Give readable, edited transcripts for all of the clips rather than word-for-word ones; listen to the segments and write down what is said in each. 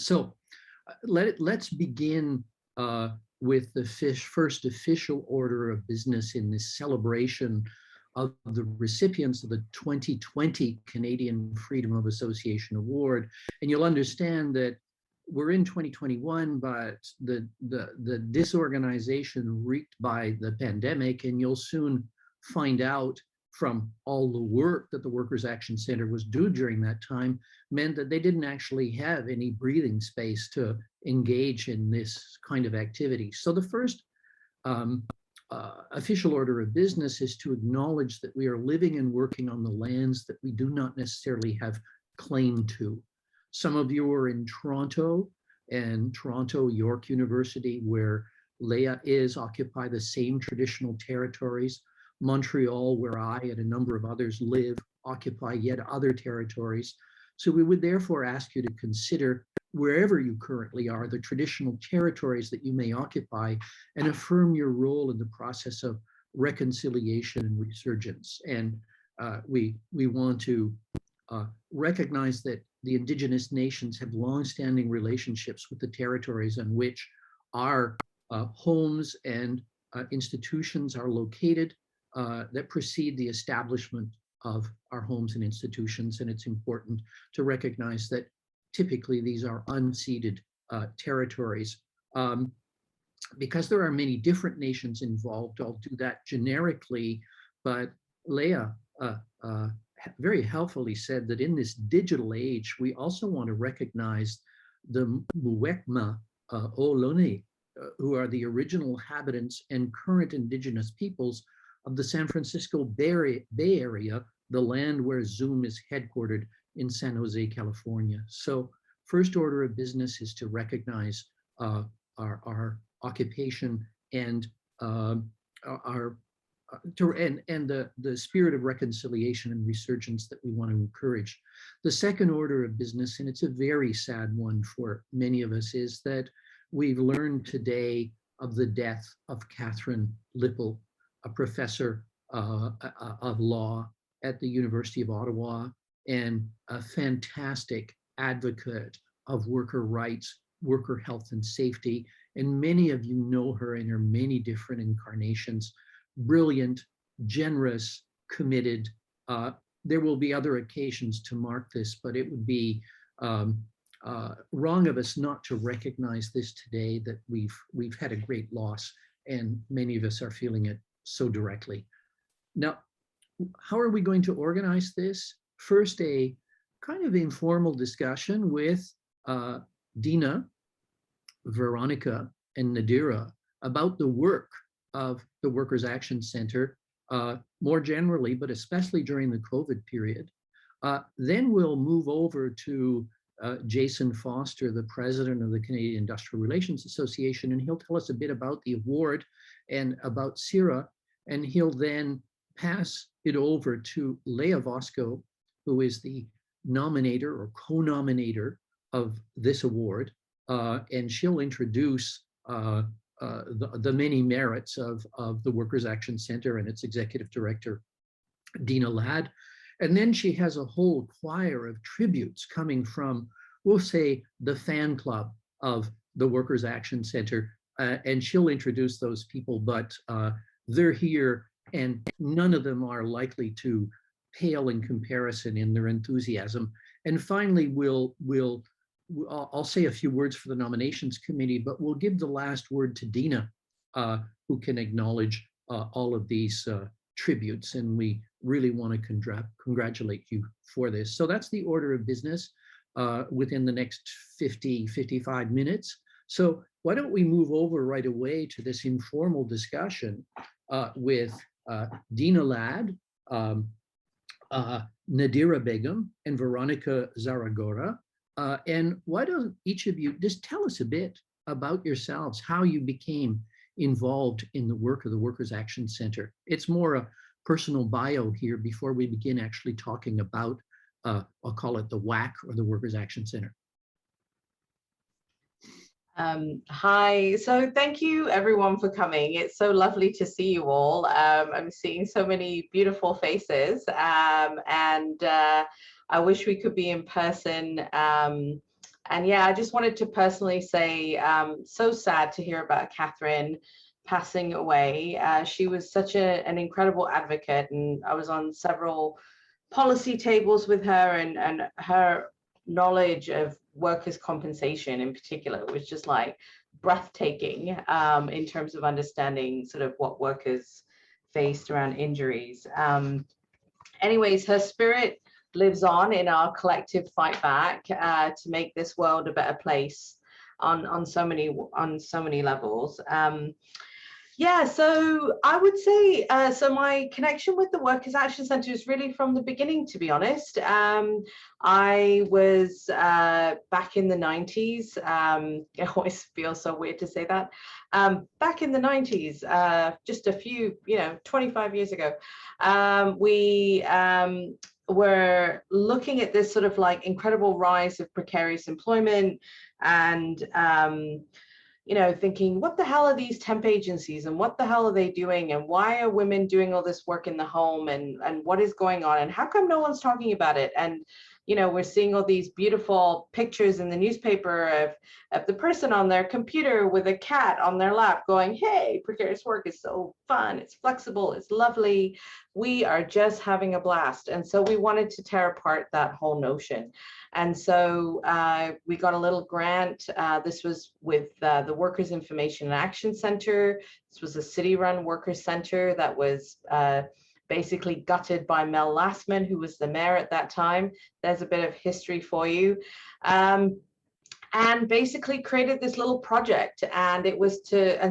So let's begin with the first official order of business in this celebration of the recipients of the 2020 Canadian Freedom of Association Award. And you'll understand that we're in 2021, but the disorganization wreaked by the pandemic, and you'll soon find out from all the work that the Workers' Action Center was doing during that time, meant that they didn't actually have any breathing space to engage in this kind of activity. So the first official order of business is to acknowledge that we are living and working on the lands that we do not necessarily have claim to. Some of you are in Toronto, and Toronto, York University, where Leah is, occupy the same traditional territories. Montreal, where I and a number of others live, occupy yet other territories. So we would therefore ask you to consider, wherever you currently are, the traditional territories that you may occupy, and affirm your role in the process of reconciliation and resurgence. And we want to recognize that the Indigenous nations have longstanding relationships with the territories on which our homes and institutions are located, that precede the establishment of our homes and institutions. And it's important to recognize that typically these are unceded territories. Because there are many different nations involved, I'll do that generically, but Leah very helpfully said that in this digital age, we also want to recognize the Muwekma Ohlone, who are the original inhabitants and current Indigenous peoples of the San Francisco Bay Area, the land where Zoom is headquartered in San Jose, California. So first order of business is to recognize our occupation and the spirit of reconciliation and resurgence that we want to encourage. The second order of business, and it's a very sad one for many of us, is that we've learned today of the death of Catherine Lippel, a professor of law at the University of Ottawa and a fantastic advocate of worker rights, worker health and safety. And many of you know her in her many different incarnations. Brilliant, generous, committed. There will be other occasions to mark this, but it would be wrong of us not to recognize this today, that we've had a great loss, and many of us are feeling it so directly. Now, how are we going to organize this? First, a kind of informal discussion with Deena, Veronica, and Nadira about the work of the Workers' Action Center, more generally, but especially during the COVID period. Then we'll move over to Jason Foster, the president of the Canadian Industrial Relations Association, and he'll tell us a bit about the award and about CIRA, and he'll then pass it over to Leah Vosco, who is the nominator or co-nominator of this award, and she'll introduce the many merits of the Workers' Action Center and its executive director, Deena Ladd. And then she has a whole choir of tributes coming from, we'll say, the fan club of the Workers' Action Center, and she'll introduce those people, but they're here, and none of them are likely to pale in comparison in their enthusiasm. And finally, I'll say a few words for the nominations committee, but we'll give the last word to Deena, who can acknowledge all of these tributes, and we really want to congratulate you for this. So that's the order of business within the next 55 minutes. So why don't we move over right away to this informal discussion with Deena Ladd, Nadira Begum, and Veronica Zaragora. And why don't each of you just tell us a bit about yourselves, how you became involved in the work of the Workers' Action Center. It's more a personal bio here before we begin actually talking about, I'll call it the WAC, or the Workers' Action Center. Hi, so thank you everyone for coming. It's so lovely to see you all. I'm seeing so many beautiful faces, and I wish we could be in person And yeah, I just wanted to personally say, so sad to hear about Catherine passing away. She was such an incredible advocate, and I was on several policy tables with her, and her knowledge of workers' compensation in particular was just like breathtaking, in terms of understanding sort of what workers faced around injuries. Anyways, her spirit lives on in our collective fight back, to make this world a better place on so many levels. Yeah, so I would say, so my connection with the Workers' Action Centre is really from the beginning, to be honest. I was back in the 90s. It always feels so weird to say that. Back in the 90s, just a few, 25 years ago, we were looking at this sort of like incredible rise of precarious employment, and thinking, what the hell are these temp agencies, and what the hell are they doing, and why are women doing all this work in the home, and what is going on, and how come no one's talking about it? And we're seeing all these beautiful pictures in the newspaper of the person on their computer with a cat on their lap going, hey, precarious work is so fun, it's flexible, it's lovely, we are just having a blast. And so we wanted to tear apart that whole notion. And so we got a little grant. This was with the Workers' Information and Action Center. This was a city-run workers' center that was basically gutted by Mel Lastman, who was the mayor at that time. There's a bit of history for you. And basically created this little project, and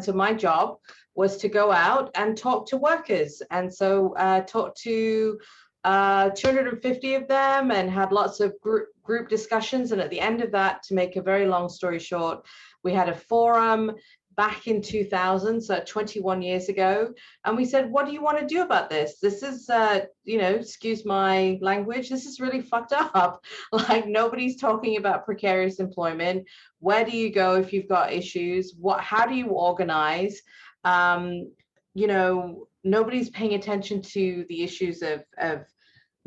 so my job was to go out and talk to workers. And so talked to 250 of them, and had lots of group discussions. And at the end of that, to make a very long story short, we had a forum back in 2000, so 21 years ago. And we said, what do you want to do about this? This is, excuse my language, this is really fucked up. Like, nobody's talking about precarious employment. Where do you go if you've got issues? How do you organize? Nobody's paying attention to the issues of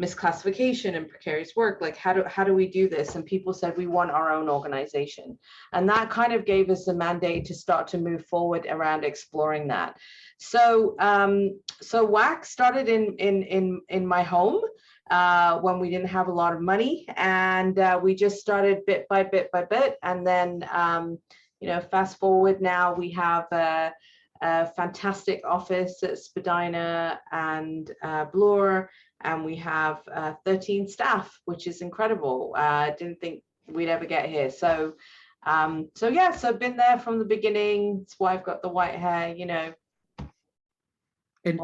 misclassification and precarious work. Like, how do we do this? And people said, we want our own organization. And that kind of gave us a mandate to start to move forward around exploring that. So so WAC started in my home when we didn't have a lot of money, and we just started bit by bit by bit. And then fast forward, now we have a fantastic office at Spadina and Bloor, and we have 13 staff, which is incredible. Didn't think we'd ever get here. So yeah, so I've been there from the beginning. That's why I've got the white hair, And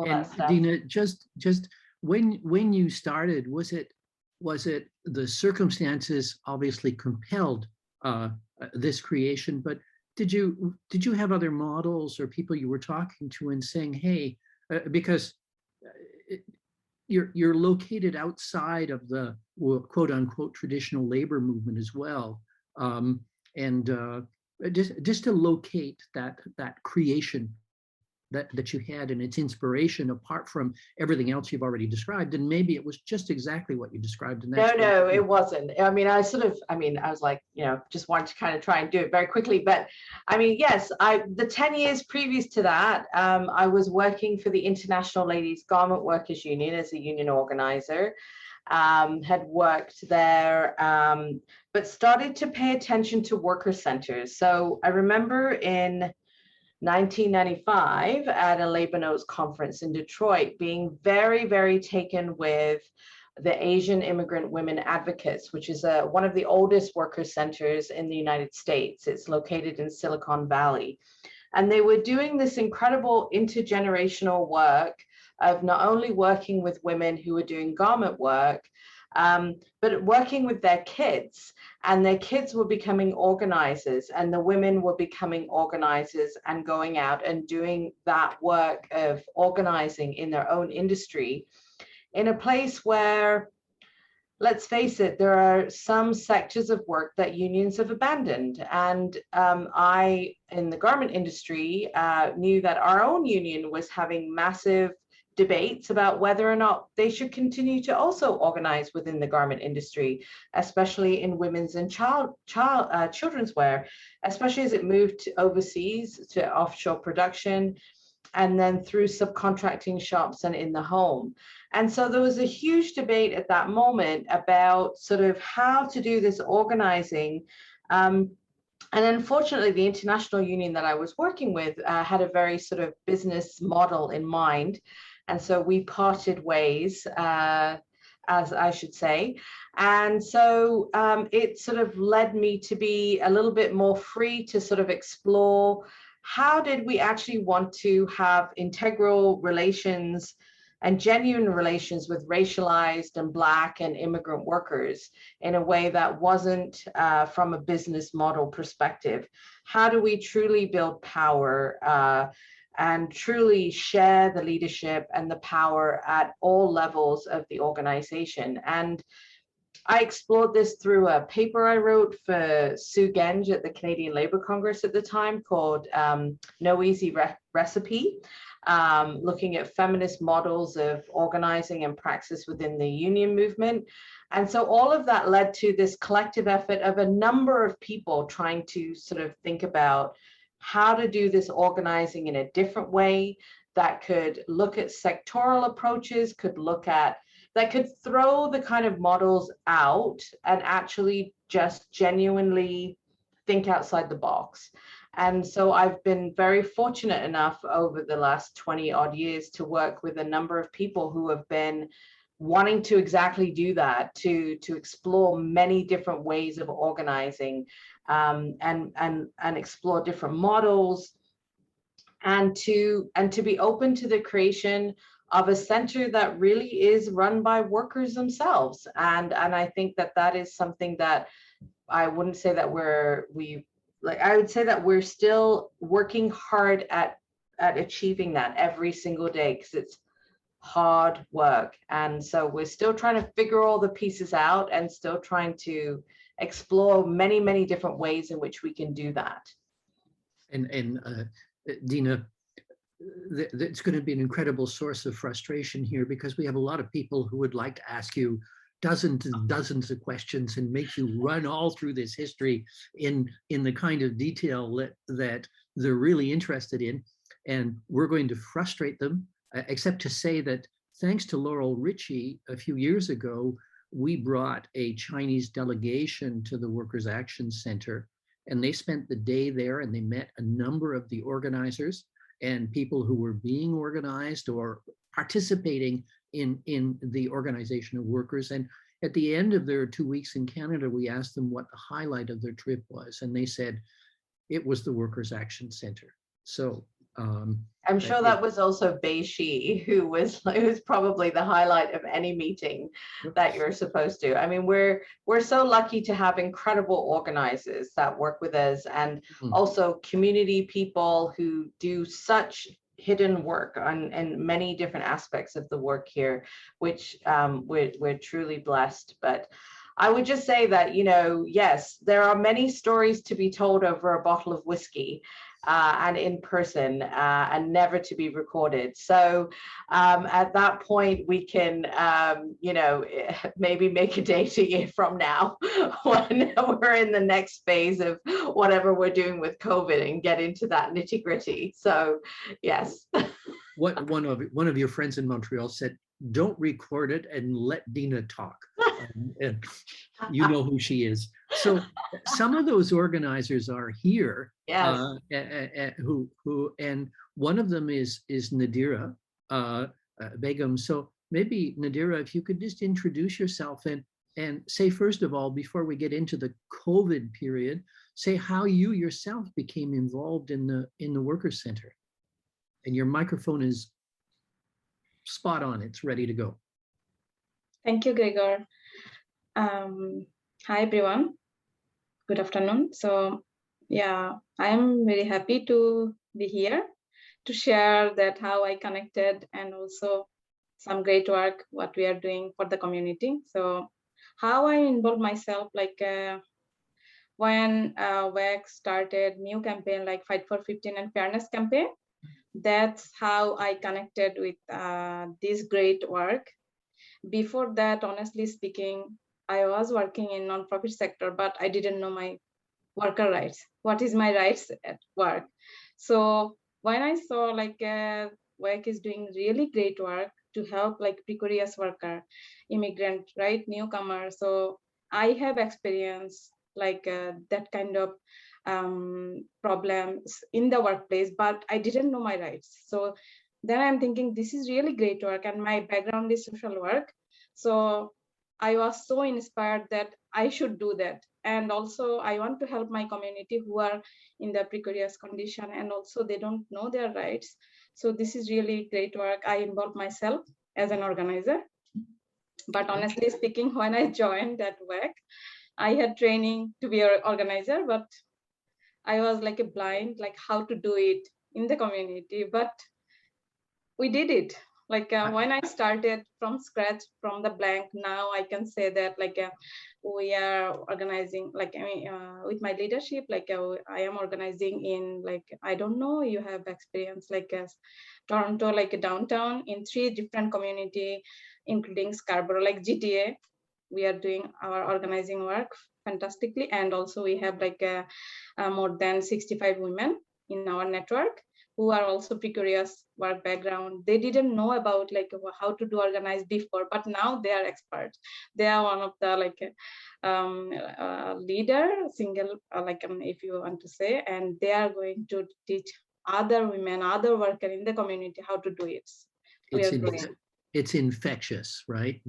Deena, just when you started, was it the circumstances obviously compelled this creation, but did you have other models or people you were talking to and saying, hey, because you're located outside of the quote unquote traditional labor movement as well, and just to locate that creation that you had and its inspiration apart from everything else you've already described, and maybe it was just exactly what you described. And that's no, it wasn't. I mean, I was like, just wanted to kind of try and do it very quickly. But I mean, yes, the 10 years previous to that, I was working for the International Ladies Garment Workers Union as a union organizer. Had worked there, but started to pay attention to worker centers. So I remember in 1995 at a Labor Notes conference in Detroit, being very, very taken with the Asian Immigrant Women Advocates, which is one of the oldest worker centers in the United States. It's located in Silicon Valley. And they were doing this incredible intergenerational work of not only working with women who were doing garment work, but working with their kids, and their kids were becoming organizers, and the women were becoming organizers and going out and doing that work of organizing in their own industry in a place where, let's face it, there are some sectors of work that unions have abandoned. And I, in the garment industry, knew that our own union was having massive debates about whether or not they should continue to also organize within the garment industry, especially in women's and children's wear, especially as it moved overseas to offshore production, and then through subcontracting shops and in the home. And so there was a huge debate at that moment about sort of how to do this organizing. And unfortunately, the international union that I was working with had a very sort of business model in mind. And so we parted ways, as I should say. And so it sort of led me to be a little bit more free to sort of explore how did we actually want to have integral relations and genuine relations with racialized and Black and immigrant workers in a way that wasn't from a business model perspective. How do we truly build power and truly share the leadership and the power at all levels of the organization? And I explored this through a paper I wrote for Sue Genge at the Canadian Labour Congress at the time called No Easy Recipe, looking at feminist models of organizing and praxis within the union movement. And so all of that led to this collective effort of a number of people trying to sort of think about how to do this organizing in a different way that could look at sectoral approaches, that could throw the kind of models out and actually just genuinely think outside the box. And so I've been very fortunate enough over the last 20 odd years to work with a number of people who have been wanting to exactly do that, to explore many different ways of organizing and explore different models, and to be open to the creation of a center that really is run by workers themselves. And I think that that is something that I wouldn't say that I would say that we're still working hard at achieving that every single day, because it's hard work. And so we're still trying to figure all the pieces out and still trying to explore many, many different ways in which we can do that. And Deena, it's going to be an incredible source of frustration here, because we have a lot of people who would like to ask you dozens and dozens of questions and make you run all through this history in the kind of detail that they're really interested in. And we're going to frustrate them, except to say that thanks to Laurel Ritchie, a few years ago, we brought a Chinese delegation to the Workers' Action Center, and they spent the day there and they met a number of the organizers and people who were being organized or participating in the organization of workers. And at the end of their 2 weeks in Canada, we asked them what the highlight of their trip was. And they said it was the Workers' Action Center. So I'm sure that was also Bei-Shi, who was probably the highlight of any meeting that you're supposed to. I mean, we're so lucky to have incredible organizers that work with us, and also community people who do such hidden work on many different aspects of the work here, which we're truly blessed. But I would just say that, yes, there are many stories to be told over a bottle of whiskey and in person, and never to be recorded. So at that point, we can, maybe make a date a year from now when we're in the next phase of whatever we're doing with COVID and get into that nitty gritty. So yes. One of your friends in Montreal said, don't record it and let Deena talk. And you know who she is. So some of those organizers are here. Yes. Who and one of them is Nadira Begum. So maybe Nadira, if you could just introduce yourself and say, first of all, before we get into the COVID period, say how you yourself became involved in the Workers' Center. And your microphone is spot on. It's ready to go. Thank you, Gregor. Hi, everyone. Good afternoon. So, yeah, I'm very happy to be here to share that how I connected and also some great work, what we are doing for the community. So how I involved myself, like when WEC started new campaign like Fight for 15 and Fairness campaign. that's how I connected with this great work. Before that, honestly speaking, I was working in non-profit sector, but I didn't know my worker rights. What is my rights at work? So when I saw like WEC is doing really great work to help like precarious worker, immigrant, right, newcomer. So I have experience like that kind of problems in the workplace, but I didn't know my rights. So then I'm thinking this is really great work, and my background is social work. So I was so inspired that I should do that. And also I want to help my community who are in the precarious condition and also they don't know their rights. So this is really great work. I involved myself as an organizer. But honestly speaking, when I joined that WEC, I had training to be an organizer, but I was like a blind, like how to do it in the community. But we did it. Like when I started from scratch, from the blank, now I can say that like we are organizing, like I mean, with my leadership, like I am organizing in like, I don't know, you have experience like Toronto, like downtown in 3 different community, including Scarborough, like GTA. We are doing our organizing work fantastically. And also we have like more than 65 women in our network who are also precarious work background. They didn't know about like how to do organize before, but now they are experts. They are one of the like leader, single, like if you want to say, and they are going to teach other women, other workers in the community how to do it. It's infectious, right?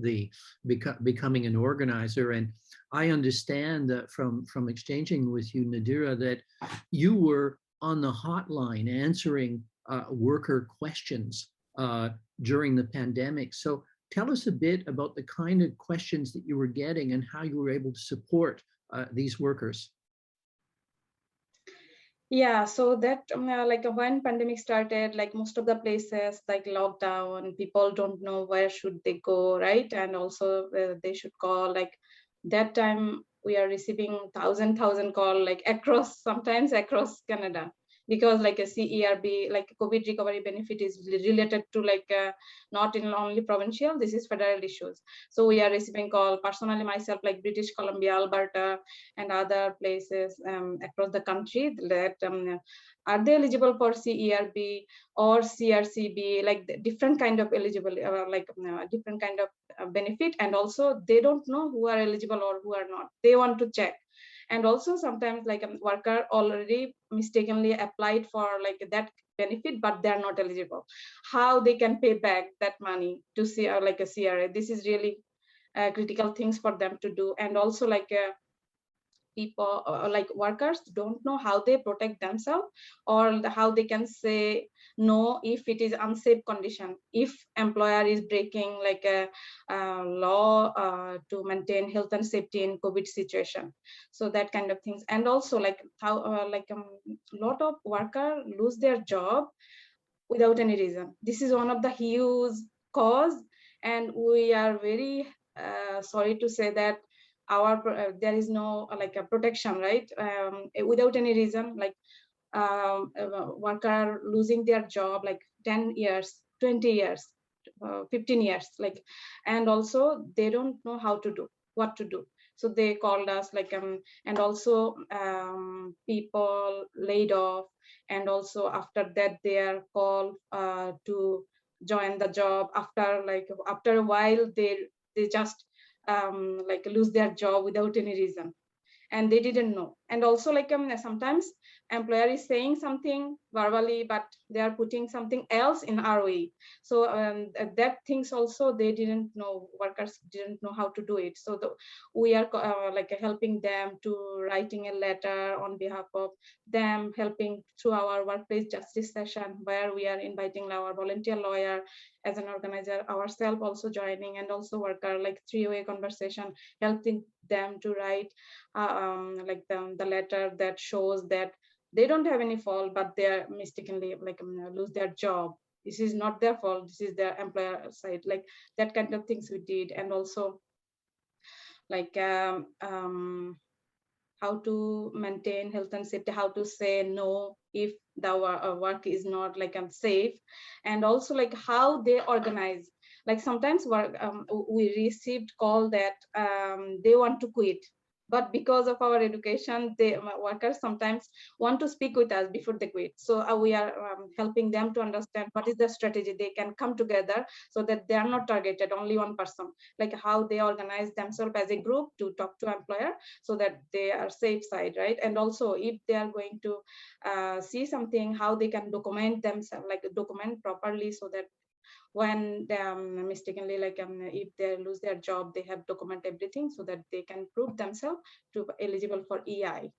Becoming an organizer. And I understand that from exchanging with you, Nadira, that you were on the hotline answering worker questions during the pandemic. So tell us a bit about the kind of questions that you were getting and how you were able to support these workers. Yeah, so that like when pandemic started, like most of the places like lockdown, people don't know where should they go, right? And also they should call. Like that time we are receiving thousand call like across, sometimes across Canada, because like a CERB, like COVID recovery benefit is related to like not in only provincial, this is federal issues. So we are receiving call personally myself, like British Columbia, Alberta, and other places across the country that are they eligible for CERB or CRCB, like different kind of eligible, different kind of benefit. And also they don't know who are eligible or who are not. They want to check. And also sometimes like a worker already mistakenly applied for like that benefit, but they're not eligible. How they can pay back that money to see like a CRA? This is really critical things for them to do. And also like people like workers don't know how they protect themselves or how they can say no if it is unsafe condition, if employer is breaking like a law to maintain health and safety in COVID situation. So that kind of things. And also like how like a lot of workers lose their job without any reason. This is one of the huge cause, and we are very sorry to say that our there is no like a protection, right? Without any reason, like worker losing their job like 10 years, 20 years, 15 years, like, and also they don't know how to do, what to do. So they called us like and also people laid off, and also after that they are called to join the job. After a while they just like lose their job without any reason, and they didn't know. And also like sometimes employer is saying something verbally, but they are putting something else in ROE. So that things also they didn't know, workers didn't know how to do it. So we are like helping them to writing a letter on behalf of them, helping through our workplace justice session, where we are inviting our volunteer lawyer as an organizer, ourselves also joining, and also worker like 3-way conversation, helping them to write like the letter that shows that they don't have any fault, but they are mistakenly like lose their job. This is not their fault, this is their employer side, like that kind of things we did. And also like how to maintain health and safety, how to say no if the work is not like unsafe, and also like how they organize. Like sometimes we received call that they want to quit, but because of our education, the workers sometimes want to speak with us before they quit. So we are helping them to understand what is the strategy they can come together, so that they are not targeted only one person, like how they organize themselves as a group to talk to employer, so that they are safe side, right? And also if they are going to see something, how they can document themselves, like document properly, so that when they mistakenly, like if they lose their job, they have document everything, so that they can prove themselves to be eligible for EI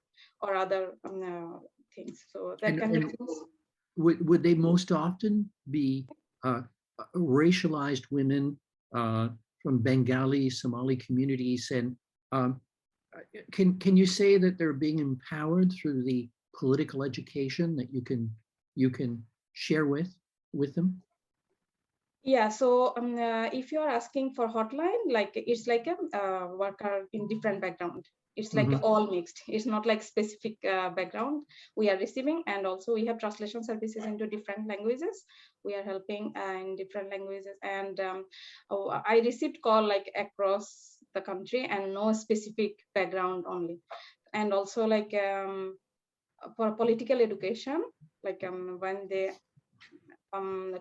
or other things. So that kind of things. Would they most often be racialized women from Bengali, Somali communities? And can you say that they're being empowered through the political education that you can share with them? Yeah, so if you're asking for hotline, like it's like a worker in different background. It's like all mixed. It's not like specific background we are receiving, and also we have translation services into different languages. We are helping in different languages, and I received call like across the country and no specific background only. And also like for political education, like when they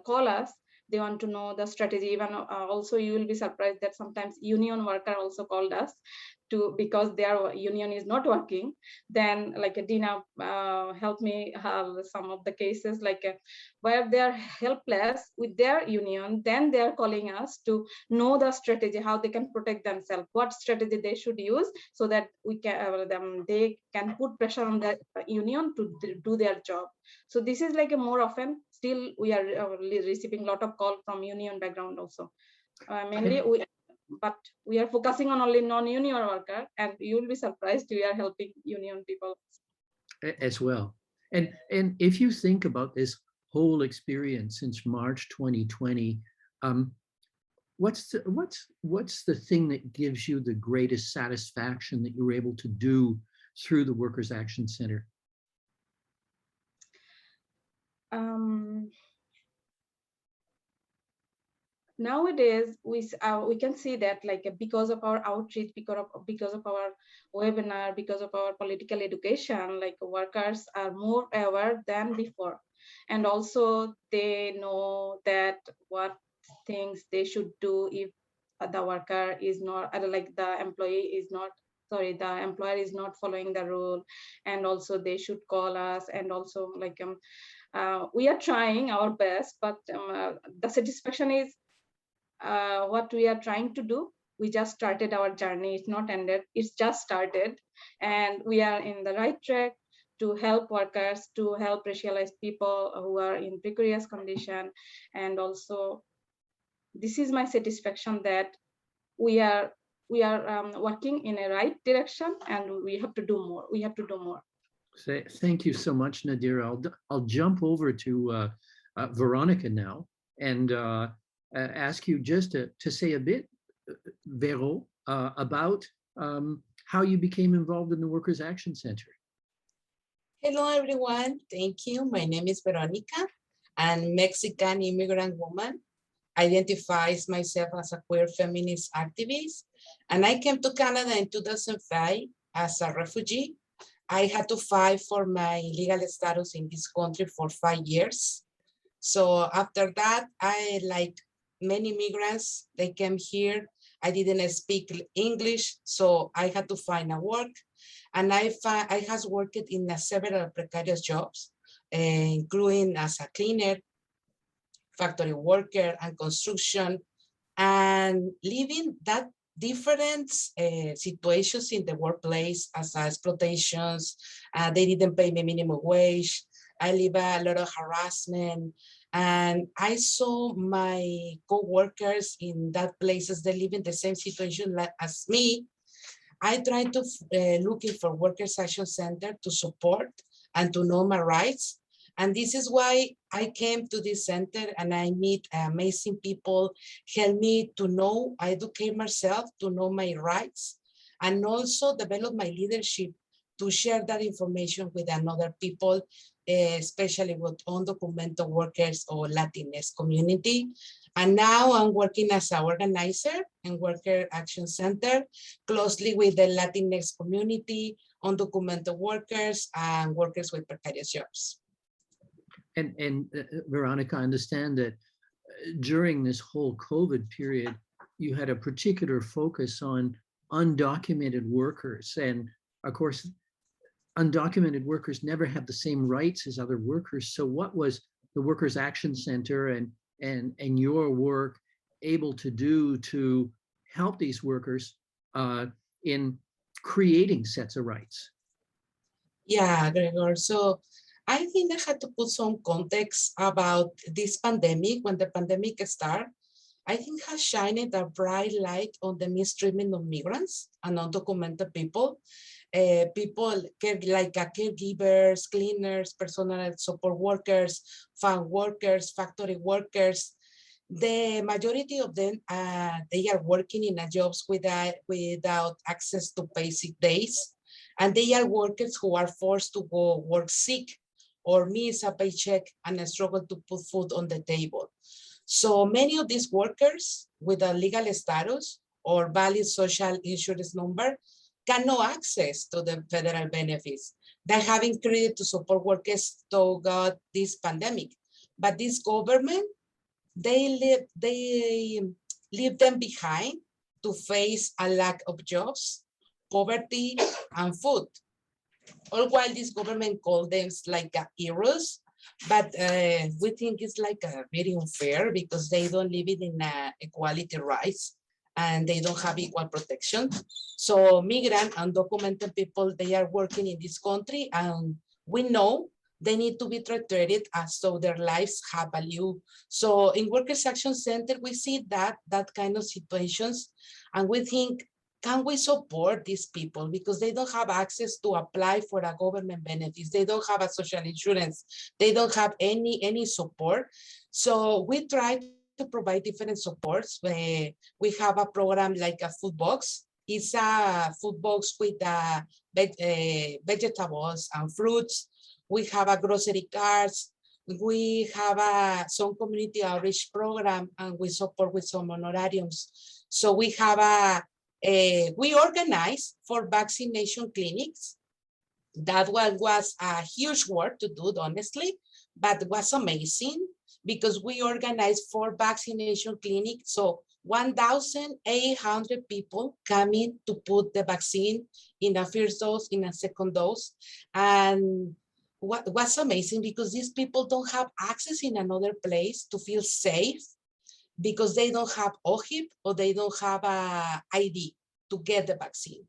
call us, they want to know the strategy. Even also you will be surprised that sometimes union worker also called us to, because their union is not working. Then like Deena helped me have some of the cases, like where they are helpless with their union, then they are calling us to know the strategy, how they can protect themselves, what strategy they should use, so that we can they can put pressure on the union to do their job. So this is like a more often, still we are receiving a lot of call from union background also. Mainly but we are focusing on only non-union worker, and you will be surprised we are helping union people as well. And if you think about this whole experience since March 2020, what's the thing that gives you the greatest satisfaction that you were able to do through the Workers Action Center? Nowadays we can see that, like because of our outreach, because of our webinar, because of our political education, like workers are more aware than before, and also they know that what things they should do if the worker is not, like the employee is not, sorry, the employer is not following the rule, and also they should call us. And also like we are trying our best, but the satisfaction is what we are trying to do. We just started our journey. It's not ended, it's just started, and we are in the right track to help workers, to help racialized people who are in precarious condition. And also this is my satisfaction, that we are working in a right direction, and we have to do more. We have to do more. Thank you so much, Nadira. I'll jump over to Veronica now and ask you just to say a bit, Vero, about how you became involved in the Workers Action Center. Hello, everyone. Thank you. My name is Veronica. I'm a Mexican immigrant woman. Identifies myself as a queer feminist activist. And I came to Canada in 2005 as a refugee. I had to fight for my legal status in this country for 5 years. So after that, I, like many migrants, they came here. I didn't speak English, so I had to find a work. And I has worked in several precarious jobs, including as a cleaner, factory worker, and construction, and living that different situations in the workplace as exploitations. They didn't pay me minimum wage. I live a lot of harassment. And I saw my co-workers in that places, they live in the same situation as me. I tried to looking for Workers Action Center to support and to know my rights. And this is why I came to this center, and I meet amazing people, help me to know, I educate myself to know my rights, and also develop my leadership to share that information with another people, especially with undocumented workers or Latinx community. And now I'm working as an organizer in Worker Action Center, closely with the Latinx community, undocumented workers, and workers with precarious jobs. And Veronica, I understand that during this whole COVID period, you had a particular focus on undocumented workers. And of course, undocumented workers never have the same rights as other workers. So what was the Workers Action Center and your work able to do to help these workers in creating sets of rights? Yeah, Gregor. So I think I had to put some context about this pandemic. When the pandemic started, I think has shined a bright light on the mistreatment of migrants and undocumented people. People like caregivers, cleaners, personal support workers, farm workers, factory workers. The majority of them, they are working in jobs without access to basic days. And they are workers who are forced to go work sick or miss a paycheck and struggle to put food on the table. So many of these workers with a legal status or valid social insurance number cannot access to the federal benefits that have been created to support workers throughout this pandemic. But this government, they leave them behind to face a lack of jobs, poverty, and food. All while this government called them like heroes, but we think it's like very unfair because they don't live it in equality rights and they don't have equal protection. So migrant and undocumented people, they are working in this country and we know they need to be treated as though their lives have value. So in Workers Action Center, we see that kind of situations and we think, can we support these people because they don't have access to apply for a government benefits. They don't have a social insurance. They don't have any support. So we try to provide different supports. We have a program like a food box. It's a food box with vegetables and fruits. We have a grocery cards. We have some community outreach program and we support with some honorariums. So we have we organize for vaccination clinics. That one was a huge work to do, honestly, but it was amazing because we organized 4 vaccination clinics. So 1,800 people coming to put the vaccine in a first dose, in a second dose. And what was amazing because these people don't have access in another place to feel safe because they don't have OHIP or they don't have a ID to get the vaccine.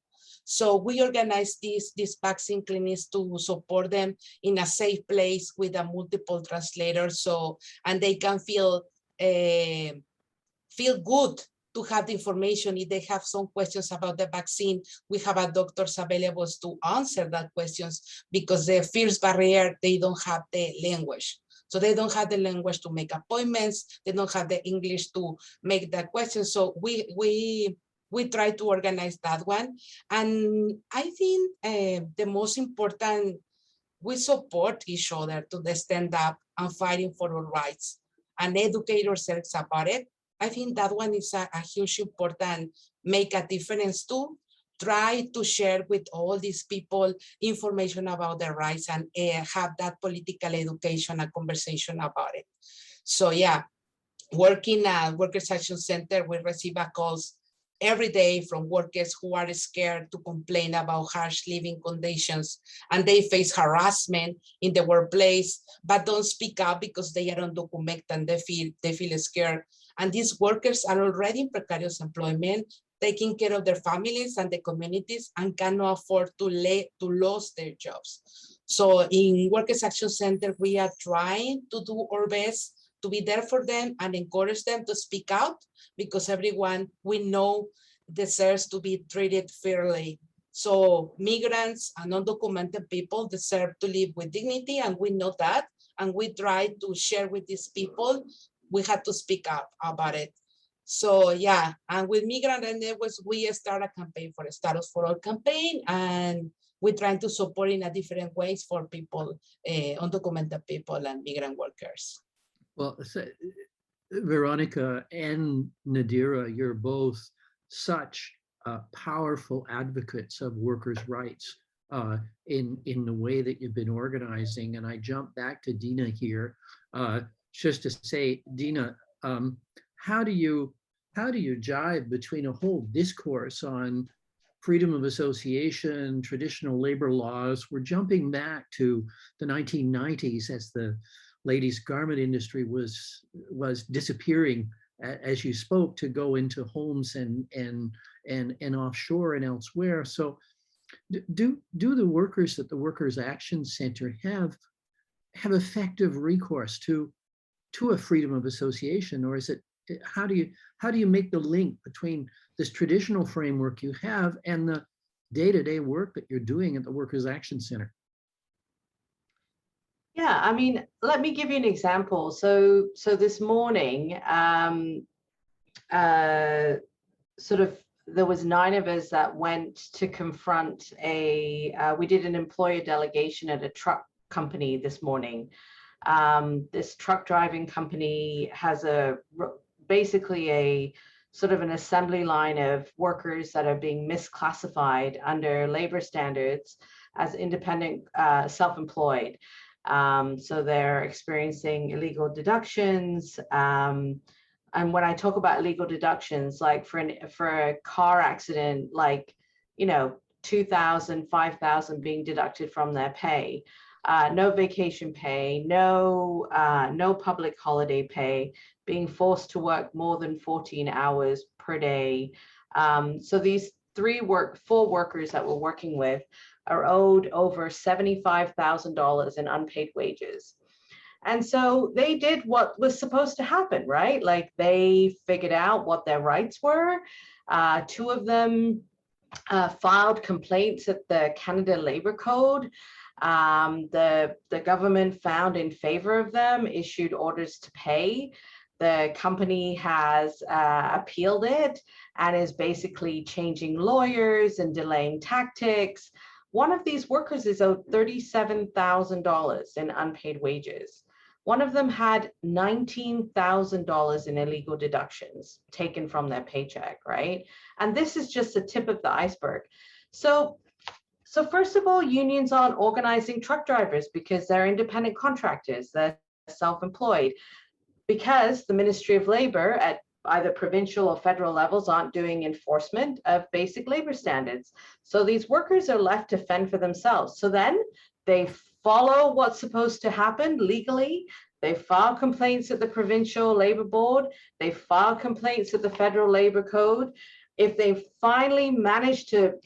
So we organize these vaccine clinics to support them in a safe place with a multiple translator. So, and they can feel good to have the information. If they have some questions about the vaccine, we have a doctors available to answer that questions because the first barrier, they don't have the language. So they don't have the language to make appointments. They don't have the English to make that question. So we try to organize that one. And I think the most important, we support each other to stand up and fighting for our rights and educate ourselves about it. I think that one is a huge important, make a difference too. Try to share with all these people information about their rights and have that political education and conversation about it. So yeah, working at Workers Action Center, we receive calls every day from workers who are scared to complain about harsh living conditions and they face harassment in the workplace, but don't speak up because they are undocumented and they feel scared. And these workers are already in precarious employment, taking care of their families and the communities and cannot afford to lose their jobs. So in Workers Action Center, we are trying to do our best to be there for them and encourage them to speak out because everyone we know deserves to be treated fairly. So migrants and undocumented people deserve to live with dignity and we know that. And we try to share with these people, we had to speak up about it. So yeah, and with migrant endeavors, we start a campaign for a Status for All campaign and we're trying to support in a different ways for people, undocumented people and migrant workers. Well, Veronica and Nadira, you're both such powerful advocates of workers' rights in the way that you've been organizing. And I jump back to Deena here, just to say, Deena, how do you jive between a whole discourse on freedom of association, traditional labor laws? We're jumping back to the 1990s as the ladies' garment industry was disappearing, as you spoke, to go into homes and offshore and elsewhere. So do the workers at the Workers' Action Center have effective recourse to a freedom of association, or is it, how do you make the link between this traditional framework you have and the day-to-day work that you're doing at the Workers' Action Center? Yeah, I mean, let me give you an example. So this morning, there was 9 of us that went to confront we did an employer delegation at a truck company this morning. This truck driving company has basically a sort of an assembly line of workers that are being misclassified under labor standards as independent, self-employed. So they're experiencing illegal deductions. And when I talk about illegal deductions, like for a car accident, like, you know, $2,000, $5,000 being deducted from their pay, no vacation pay, no public holiday pay, being forced to work more than 14 hours per day. So these 4 workers that we're working with are owed over $75,000 in unpaid wages. And so they did what was supposed to happen, right? Like they figured out what their rights were. 2 of them filed complaints at the Canada Labor Code. The government found in favor of them, issued orders to pay. The company has appealed it and is basically changing lawyers and delaying tactics. One of these workers is owed $37,000 in unpaid wages. One of them had $19,000 in illegal deductions taken from their paycheck, right? And this is just the tip of the iceberg. So first of all, unions aren't organizing truck drivers because they're independent contractors, they're self-employed, because the Ministry of Labor at either provincial or federal levels aren't doing enforcement of basic labor standards. So these workers are left to fend for themselves. So then they follow what's supposed to happen legally. They file complaints at the Provincial Labor Board. They file complaints at the Federal Labor Code. If they finally manage to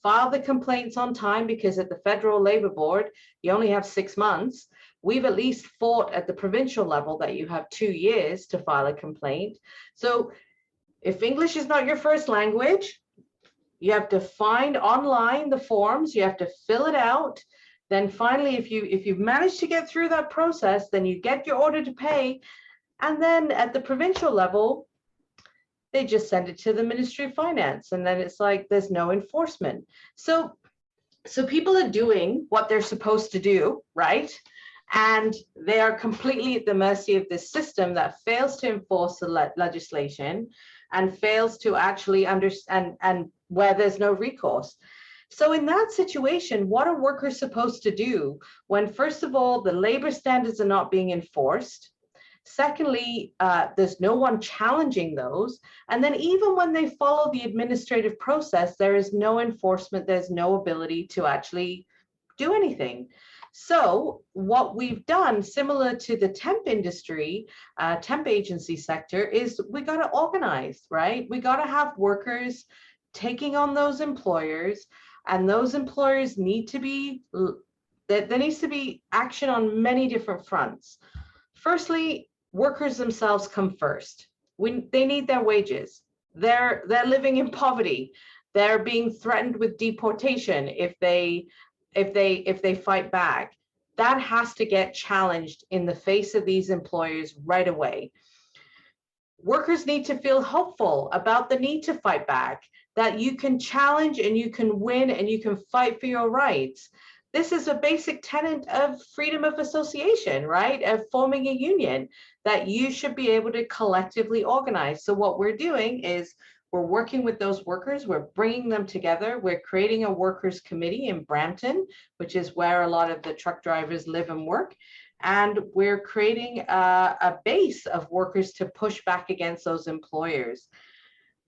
file the complaints on time, because at the Federal Labor Board, you only have 6 months, we've at least fought at the provincial level that you have 2 years to file a complaint. So if English is not your first language, you have to find online the forms, you have to fill it out. Then finally, if you've managed to get through that process, then you get your order to pay. And then at the provincial level, they just send it to the Ministry of Finance. And then it's like, there's no enforcement. So people are doing what they're supposed to do, right? And they are completely at the mercy of this system that fails to enforce the legislation and fails to actually understand, and where there's no recourse. So in that situation, what are workers supposed to do when, first of all, the labor standards are not being enforced? Secondly, there's no one challenging those. And then even when they follow the administrative process, there is no enforcement, there's no ability to actually do anything. So what we've done, similar to the temp industry, temp agency sector, is we got to organize, right? We got to have workers taking on those employers, and those employers need to be, there needs to be action on many different fronts. Firstly, workers themselves come first. They need their wages. They're living in poverty. They're being threatened with deportation if they fight back. That has to get challenged in the face of these employers right away. Workers need to feel hopeful about the need to fight back. that you can challenge and you can win and you can fight for your rights. This is a basic tenet of freedom of association, right? Of forming a union, that you should be able to collectively organize. So what we're doing is we're working with those workers, we're bringing them together, we're creating a workers committee in Brampton, which is where a lot of the truck drivers live and work. And we're creating a base of workers to push back against those employers.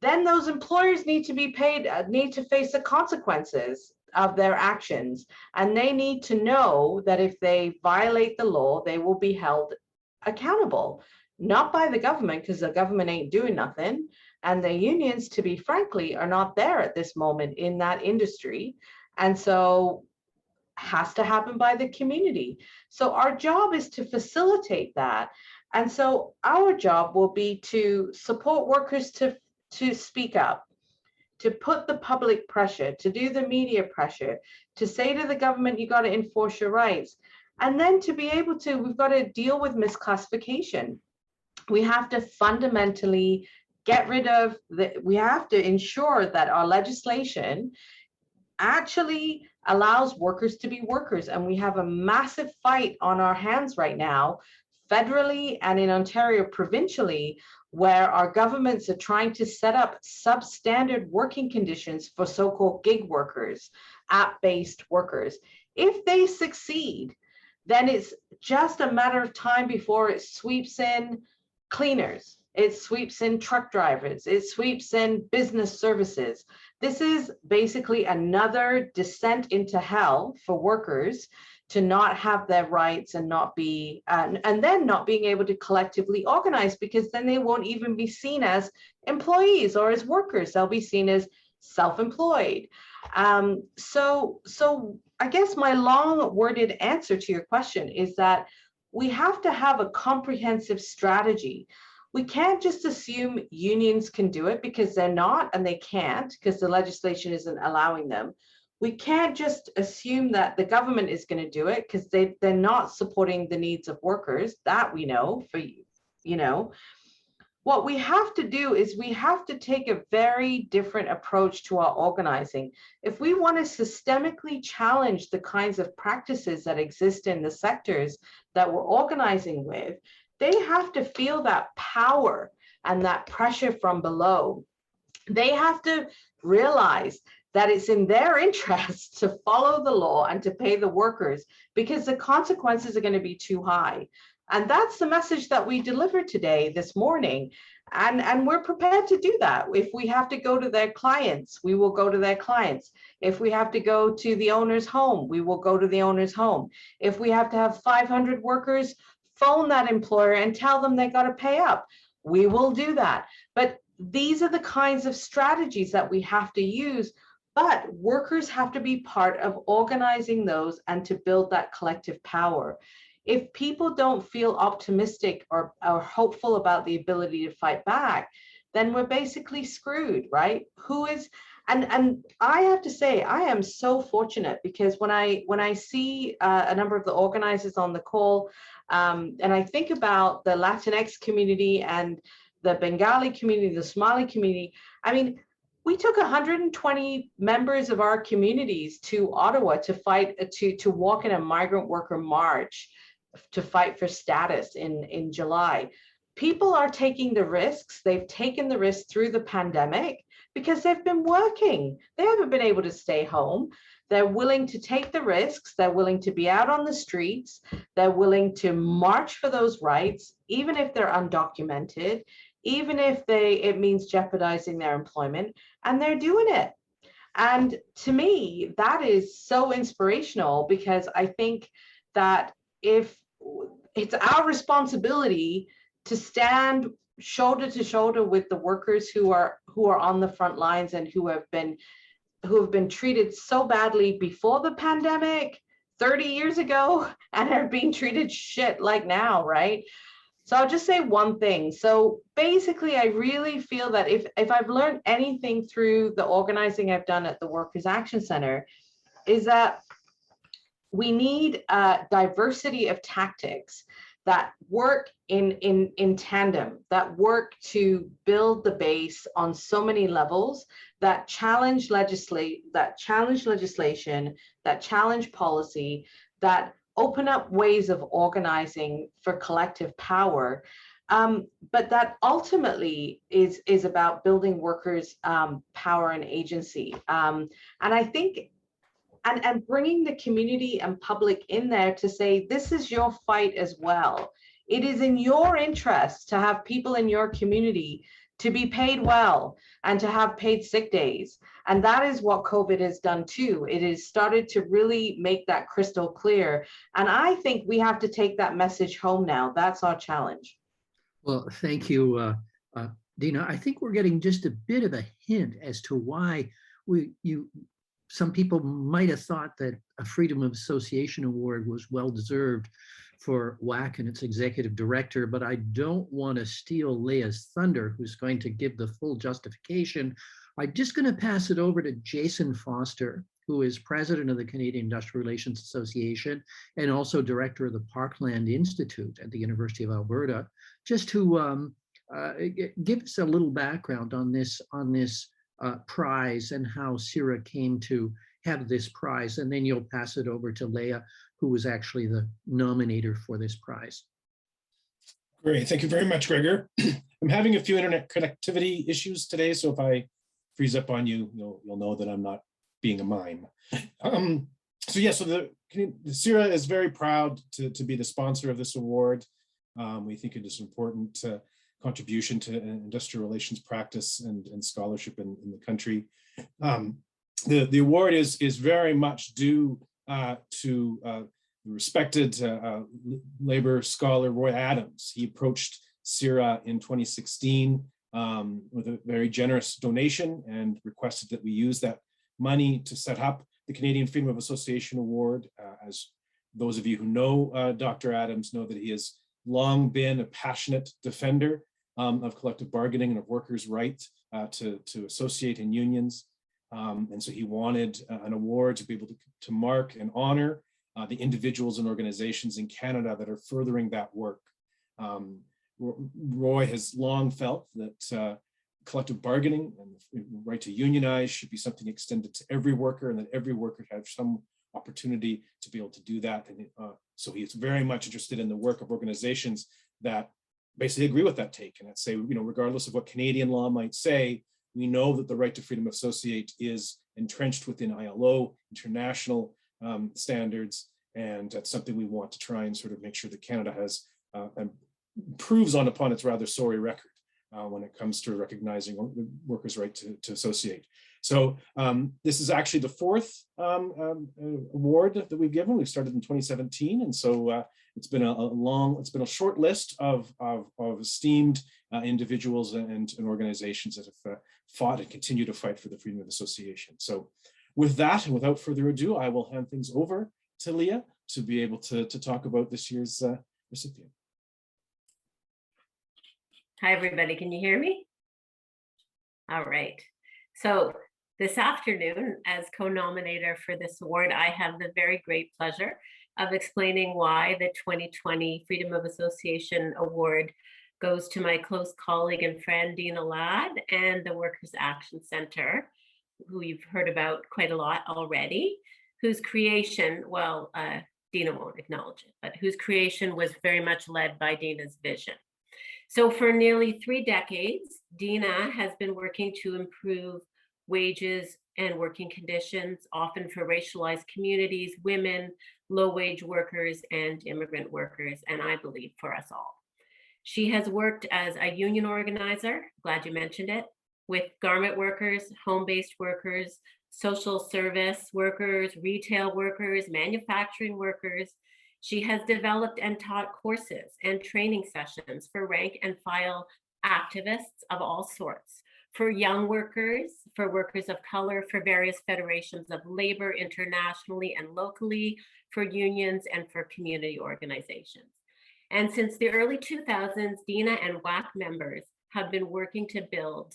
Then those employers need to be paid, need to face the consequences of their actions. And they need to know that if they violate the law, they will be held accountable, not by the government, because the government ain't doing nothing. And the unions, to be frankly, are not there at this moment in that industry. And so has to happen by the community. So our job is to facilitate that. And so our job will be to support workers to speak up, to put the public pressure, to do the media pressure, to say to the government, you got to enforce your rights. And then to be able to, we've got to deal with misclassification. We have to fundamentally get rid of we have to ensure that our legislation actually allows workers to be workers. And we have a massive fight on our hands right now, federally and in Ontario provincially, where our governments are trying to set up substandard working conditions for so-called gig workers, app-based workers. If they succeed, then it's just a matter of time before it sweeps in cleaners, it sweeps in truck drivers, it sweeps in business services. This is basically another descent into hell for workers to not have their rights and not be, and then not being able to collectively organize, because then they won't even be seen as employees or as workers. They'll be seen as self-employed. So I guess my long-worded answer to your question is that we have to have a comprehensive strategy. We can't just assume unions can do it, because they're not, and they can't, because the legislation isn't allowing them. We can't just assume that the government is going to do it, because they're not supporting the needs of workers. That we know, what we have to do is we have to take a very different approach to our organizing. If we want to systemically challenge the kinds of practices that exist in the sectors that we're organizing with, they have to feel that power and that pressure from below. They have to realize that it's in their interest to follow the law and to pay the workers, because the consequences are going to be too high. And that's the message that we delivered today, this morning. And we're prepared to do that. If we have to go to their clients, we will go to their clients. If we have to go to the owner's home, we will go to the owner's home. If we have to have 500 workers phone that employer and tell them they got to pay up, we will do that. But these are the kinds of strategies that we have to use. But workers have to be part of organizing those and to build that collective power. If people don't feel optimistic or hopeful about the ability to fight back, then we're basically screwed, right? And I have to say, I am so fortunate, because when I see a number of the organizers on the call, and I think about the Latinx community and the Bengali community, the Somali community, I mean, we took 120 members of our communities to Ottawa to fight, to walk in a migrant worker march to fight for status in July. People are taking the risks. They've taken the risks through the pandemic because they've been working. They haven't been able to stay home. They're willing to take the risks. They're willing to be out on the streets. They're willing to march for those rights, even if they're undocumented, even if it means jeopardizing their employment, and they're doing it. And to me, that is so inspirational, because I think that if it's our responsibility to stand shoulder to shoulder with the workers who are on the front lines and who have been treated so badly before the pandemic 30 years ago and are being treated shit like now, right? So I'll just say one thing. So basically, I really feel that if I've learned anything through the organizing I've done at the Workers' Action Center, is that we need a diversity of tactics that work in tandem, that work to build the base on so many levels, that challenge legislation, that challenge policy, that open up ways of organizing for collective power, but that ultimately is about building workers' power and agency. And I think, and bringing the community and public in there to say, this is your fight as well. It is in your interest to have people in your community to be paid well and to have paid sick days. And that is what COVID has done too. It has started to really make that crystal clear. And I think we have to take that message home now. That's our challenge. Well, thank you, Deena. I think we're getting just a bit of a hint as to why some people might have thought that a Freedom of Association Award was well-deserved for WAC and its executive director, but I don't want to steal Leah's thunder, who's going to give the full justification. I'm just going to pass it over to Jason Foster, who is president of the Canadian Industrial Relations Association and also director of the Parkland Institute at the University of Alberta, just to give us a little background on this prize and how CIRA came to have this prize, and then you'll pass it over to Leah, who was actually the nominator for this prize. Great, thank you very much, Gregor. I'm having a few internet connectivity issues today, so if I freeze up on you, you'll know that I'm not being a mime. So the CIRA is very proud to be the sponsor of this award. We think it is an important contribution to industrial relations practice and scholarship in the country. The award is very much due to the respected labor scholar Roy Adams. He approached CIRA in 2016 with a very generous donation and requested that we use that money to set up the Canadian Freedom of Association Award. As those of you who know Dr. Adams know that he has long been a passionate defender of collective bargaining and of workers' right to associate in unions. And so he wanted an award to be able to mark and honor the individuals and organizations in Canada that are furthering that work. Roy has long felt that collective bargaining and the right to unionize should be something extended to every worker, and that every worker has some opportunity to be able to do that. And so he's very much interested in the work of organizations that basically agree with that take, and that say, regardless of what Canadian law might say, we know that the right to freedom of associate is entrenched within ILO, international standards, and that's something we want to try and sort of make sure that Canada has improves upon its rather sorry record when it comes to recognizing the workers' right to associate. So this is actually the fourth award that we've given. We started in 2017, and so it's been a short list of esteemed individuals and organizations that have fought and continue to fight for the freedom of association. So with that, and without further ado, I will hand things over to Leah to be able to talk about this year's recipient. Hi, everybody. Can you hear me? All right. So this afternoon, as co-nominator for this award, I have the very great pleasure of explaining why the 2020 Freedom of Association Award goes to my close colleague and friend, Deena Ladd, and the Workers' Action Center, who you've heard about quite a lot already, whose creation, well, Deena won't acknowledge it, but whose creation was very much led by Deena's vision. So for nearly 3 decades, Deena has been working to improve wages and working conditions, often for racialized communities, women, low-wage workers, and immigrant workers, and I believe for us all. She has worked as a union organizer, glad you mentioned it, with garment workers, home-based workers, social service workers, retail workers, manufacturing workers. She has developed and taught courses and training sessions for rank and file activists of all sorts, for young workers, for workers of color, for various federations of labor internationally and locally, for unions, and for community organizations. And since the early 2000s, Deena and WAC members have been working to build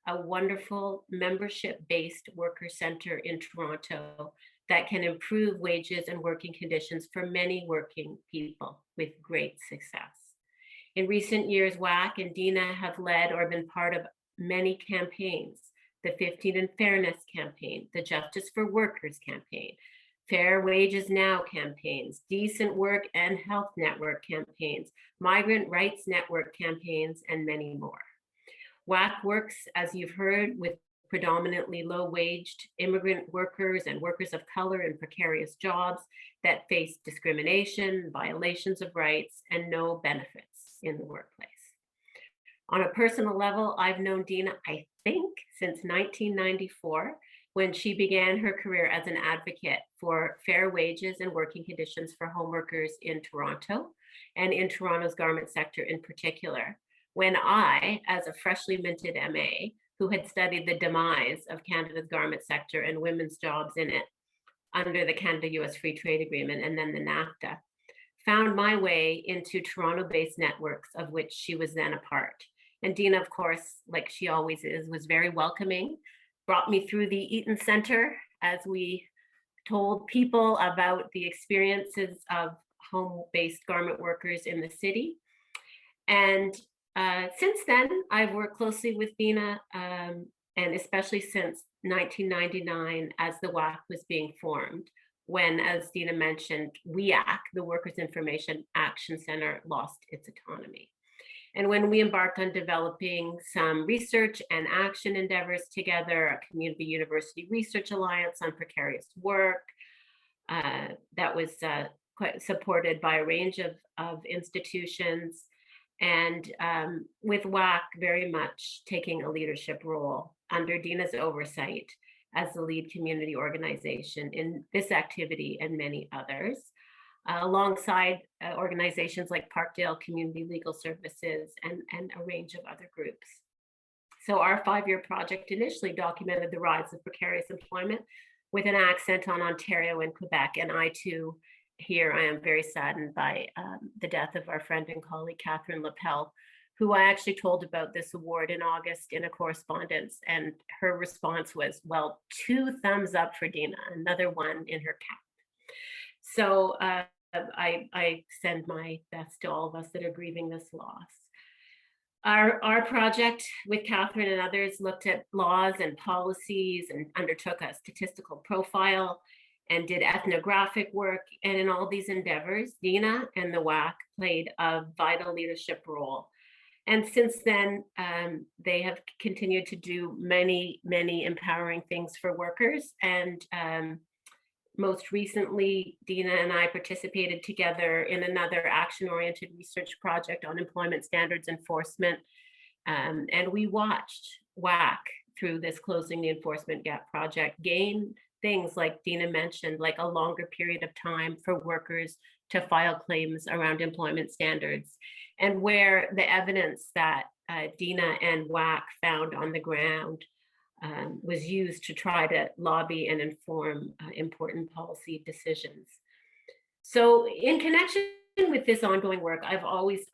a wonderful membership-based worker center in Toronto that can improve wages and working conditions for many working people with great success. In recent years, WAC and Deena have led or been part of many campaigns: the 15 and Fairness campaign, the Justice for Workers campaign, Fair Wages Now campaigns, Decent Work and Health Network campaigns, Migrant Rights Network campaigns, and many more. WAC works, as you've heard, with predominantly low-waged immigrant workers and workers of color in precarious jobs that face discrimination, violations of rights, and no benefits in the workplace. On a personal level, I've known Deena, I think, since 1994, when she began her career as an advocate for fair wages and working conditions for home workers in Toronto, and in Toronto's garment sector in particular, when I, as a freshly minted MA, who had studied the demise of Canada's garment sector and women's jobs in it under the Canada-US Free Trade Agreement and then the NAFTA, found my way into Toronto-based networks of which she was then a part. And Deena, of course, like she always is, was very welcoming, brought me through the Eaton Center as we told people about the experiences of home-based garment workers in the city. And since then, I've worked closely with Deena, and especially since 1999 as the WAC was being formed, when, as Deena mentioned, WEAC, the Workers' Information Action Center, lost its autonomy. And when we embarked on developing some research and action endeavors together, a Community University Research Alliance on precarious work, that was quite supported by a range of institutions, and with WAC very much taking a leadership role under Deena's oversight as the lead community organization in this activity and many others, alongside organizations like Parkdale Community Legal Services and a range of other groups. So our 5-year project initially documented the rise of precarious employment with an accent on Ontario and Quebec, and I too, here I am very saddened by the death of our friend and colleague, Catherine Lapel, who I actually told about this award in August in a correspondence. And her response was, well, 2 thumbs up for Deena, another one in her cap. So I send my best to all of us that are grieving this loss. Our project with Catherine and others looked at laws and policies and undertook a statistical profile and did ethnographic work. And in all these endeavors, Deena and the WAC played a vital leadership role. And since then, they have continued to do many, many empowering things for workers. And most recently, Deena and I participated together in another action-oriented research project on employment standards enforcement. And we watched WAC through this Closing the Enforcement Gap project gain things like Deena mentioned, like a longer period of time for workers to file claims around employment standards, and where the evidence that Deena and WAC found on the ground was used to try to lobby and inform important policy decisions. So in connection with this ongoing work, I have always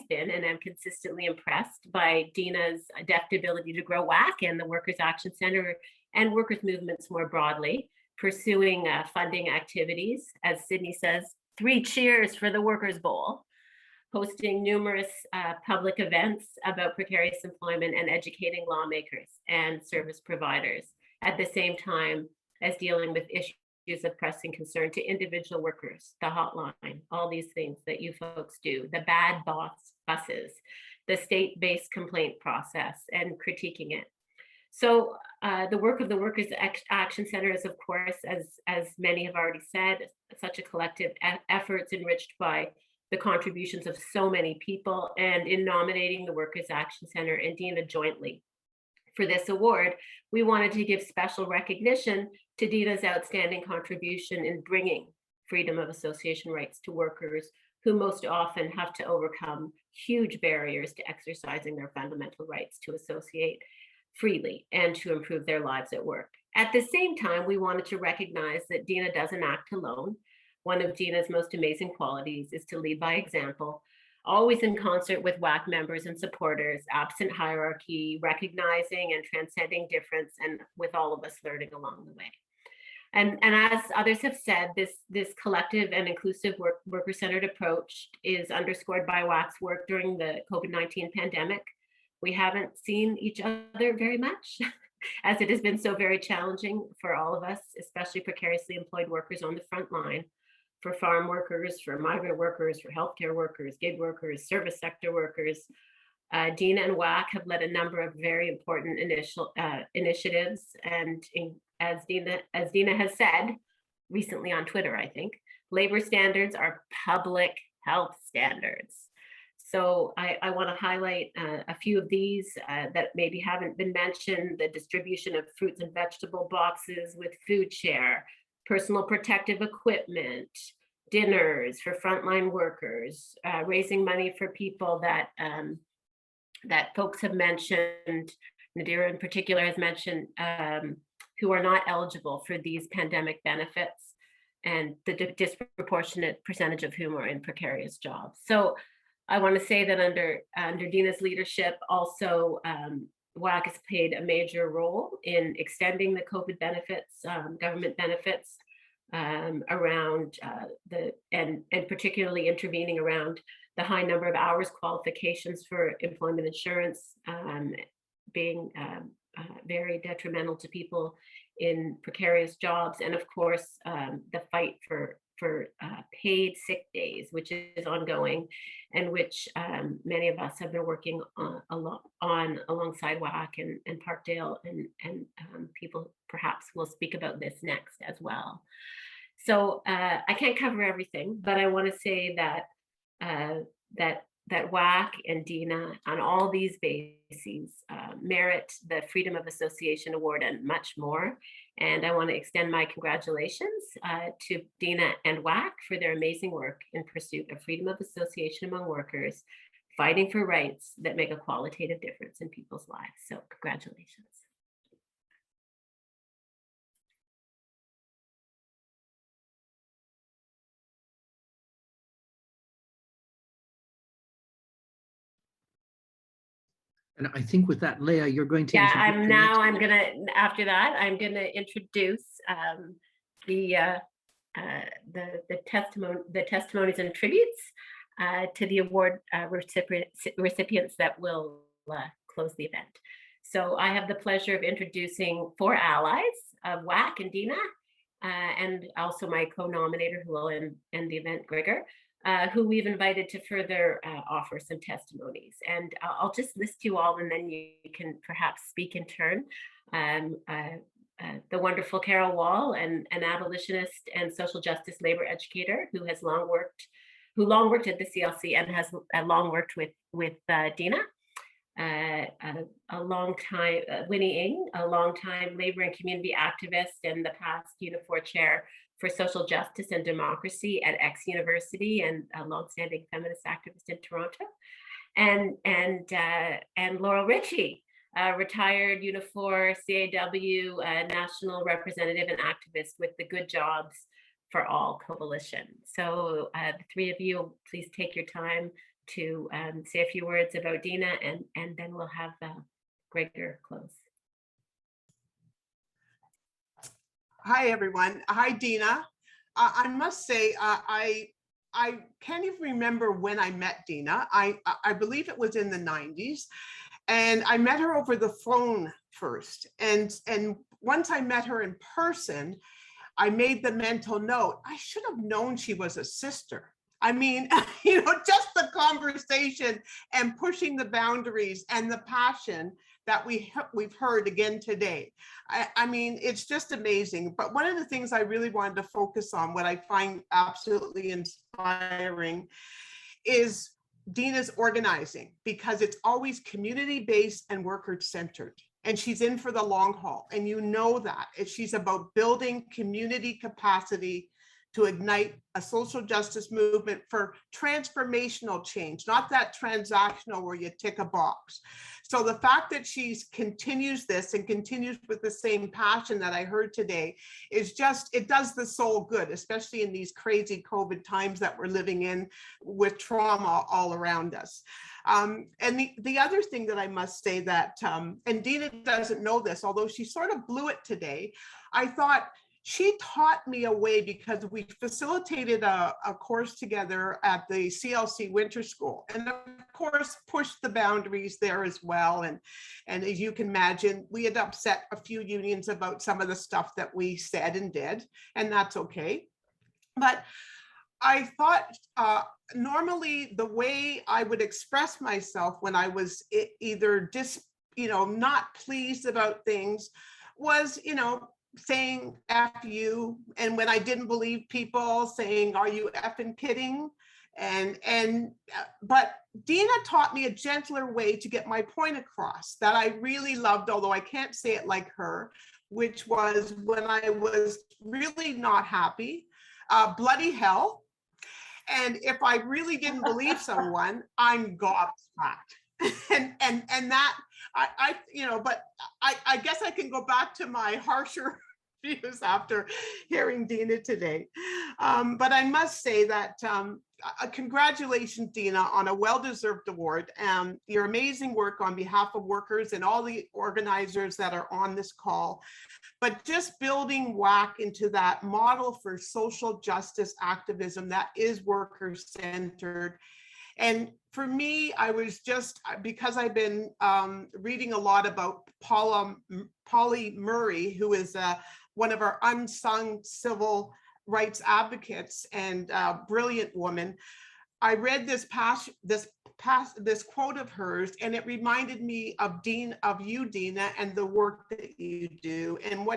been and am consistently impressed by Deena's deft ability to grow WAC and the Workers' Action Center and workers' movements more broadly, pursuing funding activities, as Sydney says, 3 cheers for the Workers' Bowl, hosting numerous public events about precarious employment and educating lawmakers and service providers, at the same time as dealing with issues of pressing concern to individual workers, the hotline, all these things that you folks do, the bad buses, the state-based complaint process, and critiquing it. So the work of the Workers' Action Center is, of course, as many have already said, such a collective efforts enriched by the contributions of so many people. And in nominating the Workers' Action Center and Deena jointly for this award, we wanted to give special recognition to Deena's outstanding contribution in bringing freedom of association rights to workers who most often have to overcome huge barriers to exercising their fundamental rights to associate freely and to improve their lives at work. At the same time, we wanted to recognize that Deena doesn't act alone. One of Deena's most amazing qualities is to lead by example, always in concert with WAC members and supporters, absent hierarchy, recognizing and transcending difference, and with all of us learning along the way. And as others have said, this collective and inclusive worker-centered approach is underscored by WAC's work during the COVID-19 pandemic. We haven't seen each other very much as it has been so very challenging for all of us, especially precariously employed workers on the front line, for farm workers, for migrant workers, for healthcare workers, gig workers, service sector workers. Deena and WAC have led a number of very important initiatives, and as Deena has said recently on Twitter, I think, labor standards are public health standards. So I want to highlight a few of these that maybe haven't been mentioned: the distribution of fruits and vegetable boxes with food share, personal protective equipment, dinners for frontline workers, raising money for people that that folks have mentioned, Nadira in particular has mentioned, who are not eligible for these pandemic benefits, and the disproportionate percentage of whom are in precarious jobs. So I want to say that under Deena's leadership, also WAC has played a major role in extending the COVID benefits, government benefits, around and particularly intervening around the high number of hours qualifications for employment insurance, being very detrimental to people in precarious jobs, and of course the fight for paid sick days, which is ongoing, and which many of us have been working on alongside WAC and Parkdale, and people perhaps will speak about this next as well. So I can't cover everything, but I want to say that that WAC and Deena on all these bases merit the Freedom of Association Award and much more. And I want to extend my congratulations to Deena and WAC for their amazing work in pursuit of freedom of association among workers, fighting for rights that make a qualitative difference in people's lives. So congratulations. And I think with that, Leah, you're going to. Yeah, after that, I'm gonna introduce the testimonies and tributes to the award recipients that will close the event. So I have the pleasure of introducing 4 allies of WAC and Deena, and also my co-nominator who will end the event, Gregor, who we've invited to further offer some testimonies. And I'll just list you all, and then you can perhaps speak in turn. The wonderful Carol Wall, an abolitionist and social justice labor educator who long worked at the CLC and has long worked with Deena. A long time, Winnie Ng, a long time labor and community activist and the past Unifor chair for social justice and democracy at Université, and a longstanding feminist activist in Toronto, and Laurel Ritchie, retired Unifor CAW national representative and activist with the Good Jobs for All coalition. So the 3 of you, please take your time to say a few words about Deena, and then we'll have Gregor close. Hi, everyone. Hi, Deena. I must say, I can't even remember when I met Deena. I believe it was in the 90s. And I met her over the phone first. And once I met her in person, I made the mental note, I should have known she was a sister. I mean, just the conversation and pushing the boundaries and the passion that we've heard again today. I mean, it's just amazing. But one of the things I really wanted to focus on, what I find absolutely inspiring, is Deena's organizing, because it's always community-based and worker-centered. And she's in for the long haul. And you know that. She's about building community capacity to ignite a social justice movement for transformational change, not that transactional where you tick a box. So the fact that she continues this and continues with the same passion that I heard today is just, it does the soul good, especially in these crazy COVID times that we're living in with trauma all around us. And the other thing that I must say that, and Deena doesn't know this, although she sort of blew it today, I thought, she taught me a way, because we facilitated a course together at the CLC Winter School, and of course pushed the boundaries there as well. And as you can imagine, we had upset a few unions about some of the stuff that we said and did, and that's okay. But I thought normally the way I would express myself when I was either not pleased about things was, saying F you, and when I didn't believe people, saying, are you effing kidding? But Deena taught me a gentler way to get my point across that I really loved, although I can't say it like her, which was when I was really not happy, bloody hell. And if I really didn't believe someone, I'm gobsmacked. and that but I guess I can go back to my harsher views after hearing Deena today. But I must say that congratulations, Deena, on a well-deserved award. Your amazing work on behalf of workers and all the organizers that are on this call, but just building WAC into that model for social justice activism that is worker-centered. And for me, I was just, because I've been reading a lot about Polly Murray, who is one of our unsung civil rights advocates and brilliant woman. I read this quote of hers, and it reminded me of you, Deena, and the work that you do. And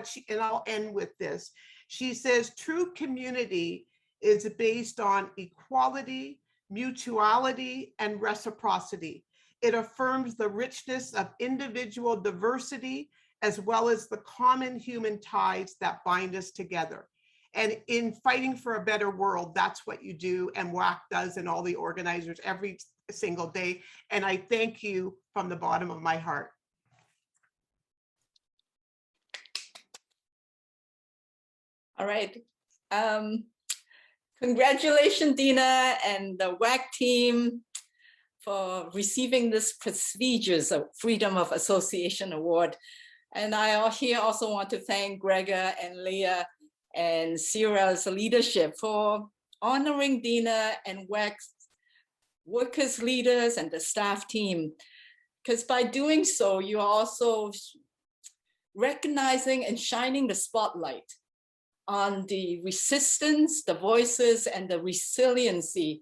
I'll end with this. She says, true community is based on equality, mutuality, and reciprocity. It affirms the richness of individual diversity, as well as the common human ties that bind us together. And in fighting for a better world, that's what you do, and WAC does, and all the organizers every single day. And I thank you from the bottom of my heart. All right. Congratulations, Deena and the WAC team for receiving this prestigious Freedom of Association Award. And I here also want to thank Gregor and Leah and CIRA's leadership for honoring Deena and WAC's workers, leaders, and the staff team. Because by doing so, you are also recognizing and shining the spotlight on the resistance, the voices, and the resiliency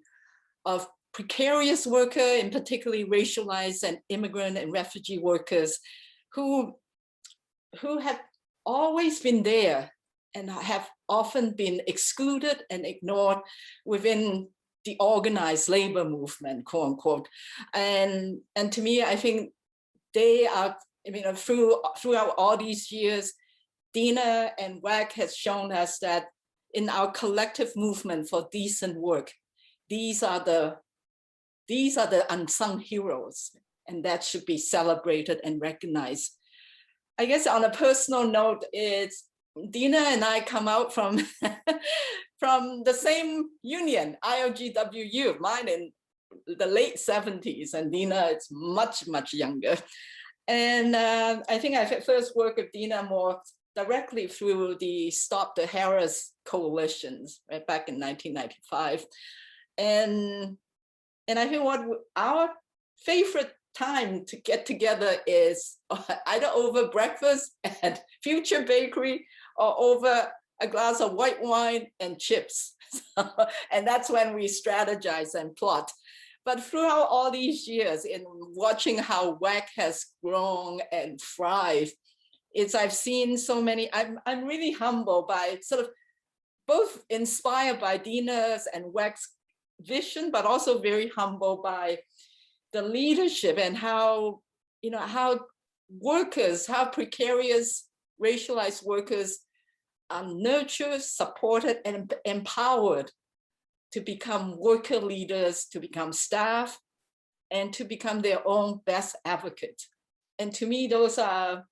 of precarious workers, and particularly racialized and immigrant and refugee workers who have always been there and have often been excluded and ignored within the organized labor movement, quote unquote. And to me, I think they are, throughout all these years, Deena and WAC has shown us that in our collective movement for decent work, these are the unsung heroes, and that should be celebrated and recognized. I guess on a personal note, it's Deena and I come out from from the same union, ILGWU, mine in the late 70s, and Deena is much, much younger. And I think I first worked with Deena more directly through the Stop the Harris coalitions right back in 1995. And I think what our favorite time to get together is either over breakfast at Future Bakery or over a glass of white wine and chips. And that's when we strategize and plot. But throughout all these years, in watching how WAC has grown and thrived, I've seen so many, I'm really humbled by sort of both inspired by Deena's and WAC's vision, but also very humbled by the leadership and how workers, how precarious racialized workers are nurtured, supported, and empowered to become worker leaders, to become staff, and to become their own best advocate. And to me, those are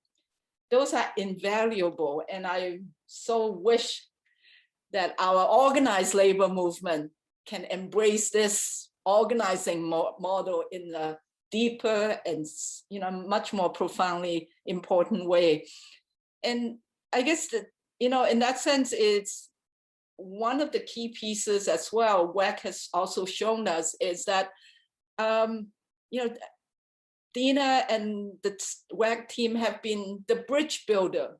invaluable. And I so wish that our organized labor movement can embrace this organizing model in a deeper and much more profoundly important way. And I guess that in that sense, it's one of the key pieces as well, WEC has also shown us, is that, Deena and the WEC team have been the bridge builder.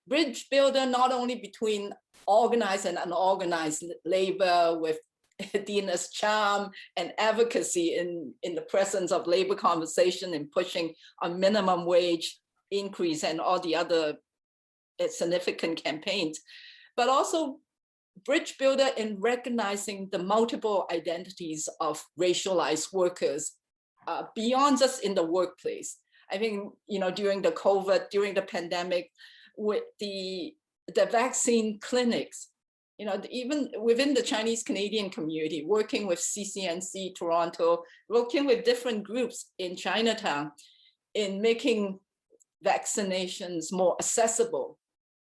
Bridge builder not only between organized and unorganized labor, with Deena's charm and advocacy in the presence of labor conversation and pushing on minimum wage increase and all the other significant campaigns, but also bridge builder in recognizing the multiple identities of racialized workers beyond just in the workplace. I think, during the COVID, during the pandemic, with the vaccine clinics, even within the Chinese Canadian community, working with CCNC Toronto, working with different groups in Chinatown in making vaccinations more accessible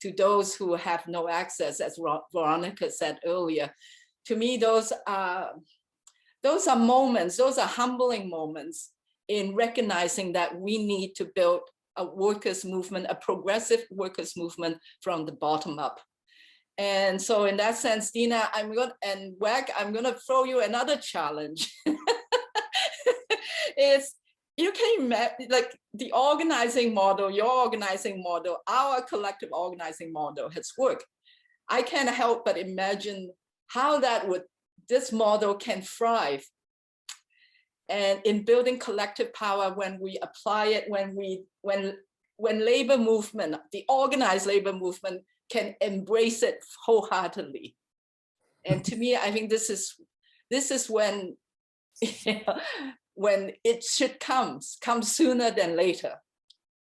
to those who have no access, as Veronica said earlier. To me, those are moments, those are humbling moments in recognizing that we need to build a workers' movement, a progressive workers' movement from the bottom up. And so in that sense, Deena, and WEC, I'm gonna throw you another challenge. Is you can imagine, like, the organizing model, your organizing model, our collective organizing model has worked. I can't help but imagine how this model can thrive. And in building collective power, when we apply it, when labor movement, the organized labor movement, can embrace it wholeheartedly. And to me, I think this is when when it should come sooner than later.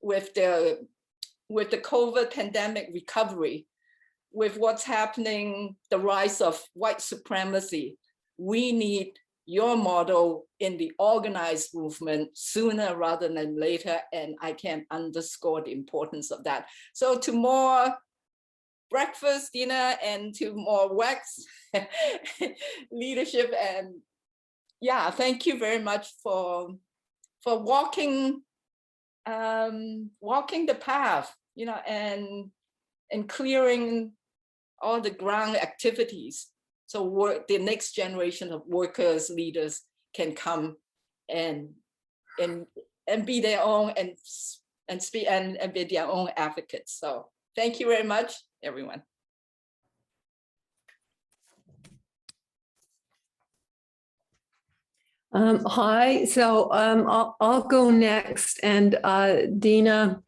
With the COVID pandemic recovery, with what's happening, the rise of white supremacy, we need your model in the organized movement sooner rather than later. And I can't underscore the importance of that. So to more breakfast, dinner, and to more WEC's leadership. And yeah, thank you very much for walking the path, and clearing all the ground activities, so the next generation of workers, leaders can come and be their own and speak and be their own advocates. So thank you very much, everyone. Hi, so I'll go next, and Deena,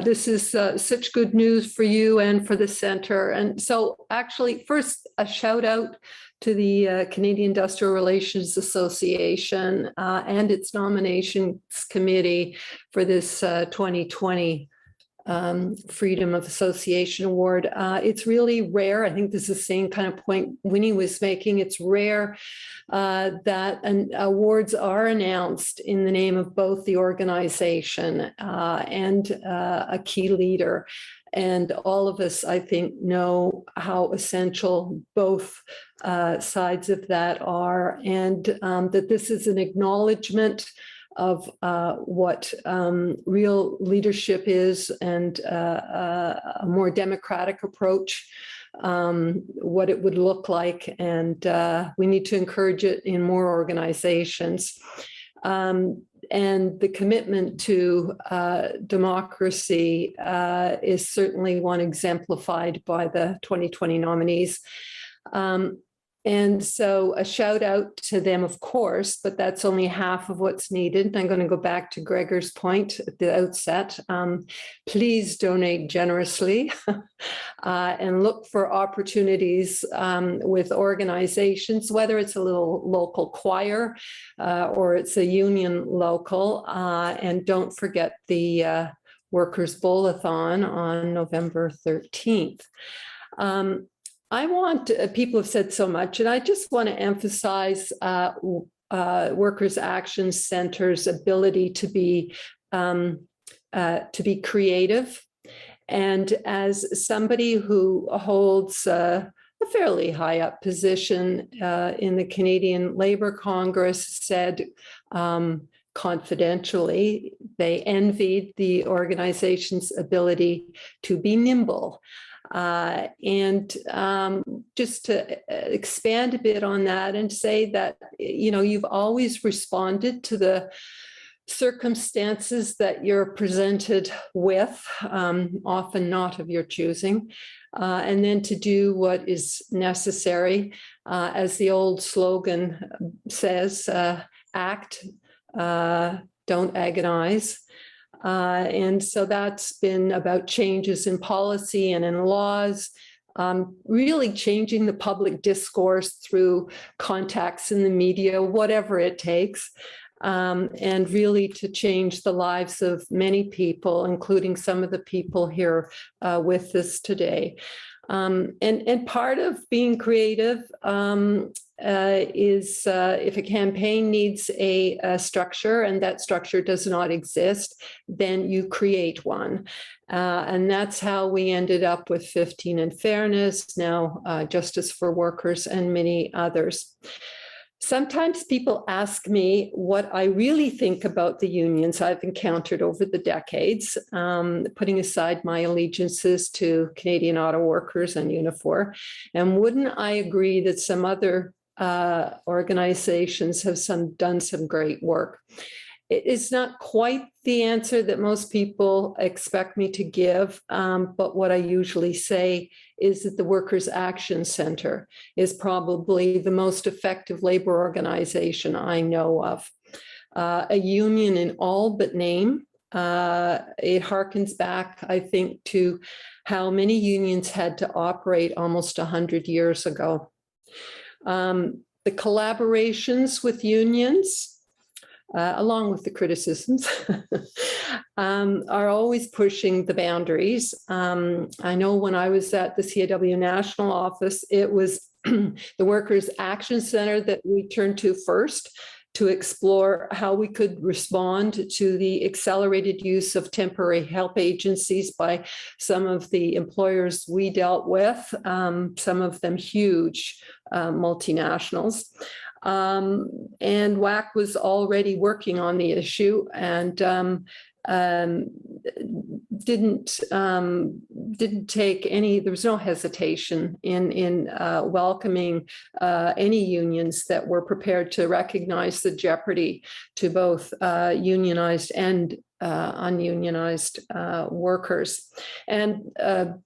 this is such good news for you and for the center. And so actually, first, a shout out to the Canadian Industrial Relations Association and its nominations committee for this 2020 Freedom of Association Award. It's really rare. I think this is the same kind of point Winnie was making. It's rare that awards are announced in the name of both the organization and a key leader. And all of us, I think, know how essential both sides of that are, and that this is an acknowledgement of what real leadership is, and a more democratic approach, what it would look like. And we need to encourage it in more organizations. And the commitment to democracy is certainly one exemplified by the 2020 nominees. And so a shout out to them, of course, but that's only half of what's needed. I'm going to go back to Gregor's point at the outset. Please donate generously and look for opportunities with organizations, whether it's a little local choir or it's a union local. And don't forget the Workers' Bowl-a-thon on November 13th. I want, people have said so much, and I just want to emphasize Workers' Action Center's ability to be creative. And as somebody who holds a fairly high up position in the Canadian Labour Congress said, confidentially, they envied the organization's ability to be nimble. Just to expand a bit on that and say that, you've always responded to the circumstances that you're presented with, often not of your choosing, and then to do what is necessary. As the old slogan says, act, don't agonize. And so that's been about changes in policy and in laws, really changing the public discourse through contacts in the media, whatever it takes, and really to change the lives of many people, including some of the people here with us today. And part of being creative is if a campaign needs a structure and that structure does not exist, then you create one. And that's how we ended up with 15 in Fairness, now Justice for Workers, and many others. Sometimes people ask me what I really think about the unions I've encountered over the decades, putting aside my allegiances to Canadian Auto Workers and Unifor. And wouldn't I agree that some other organizations have done some great work? It's not quite the answer that most people expect me to give, but what I usually say is that the Workers' Action Center is probably the most effective labor organization I know of. A union in all but name. It harkens back, I think, to how many unions had to operate almost 100 years ago. The collaborations with unions, along with the criticisms, are always pushing the boundaries. I know when I was at the CIW National Office, it was the Workers' Action Center that we turned to first to explore how we could respond to the accelerated use of temporary help agencies by some of the employers we dealt with, some of them huge multinationals. And WAC was already working on the issue and didn't take any, there was no hesitation in welcoming any unions that were prepared to recognize the jeopardy to both unionized and ununionized workers. And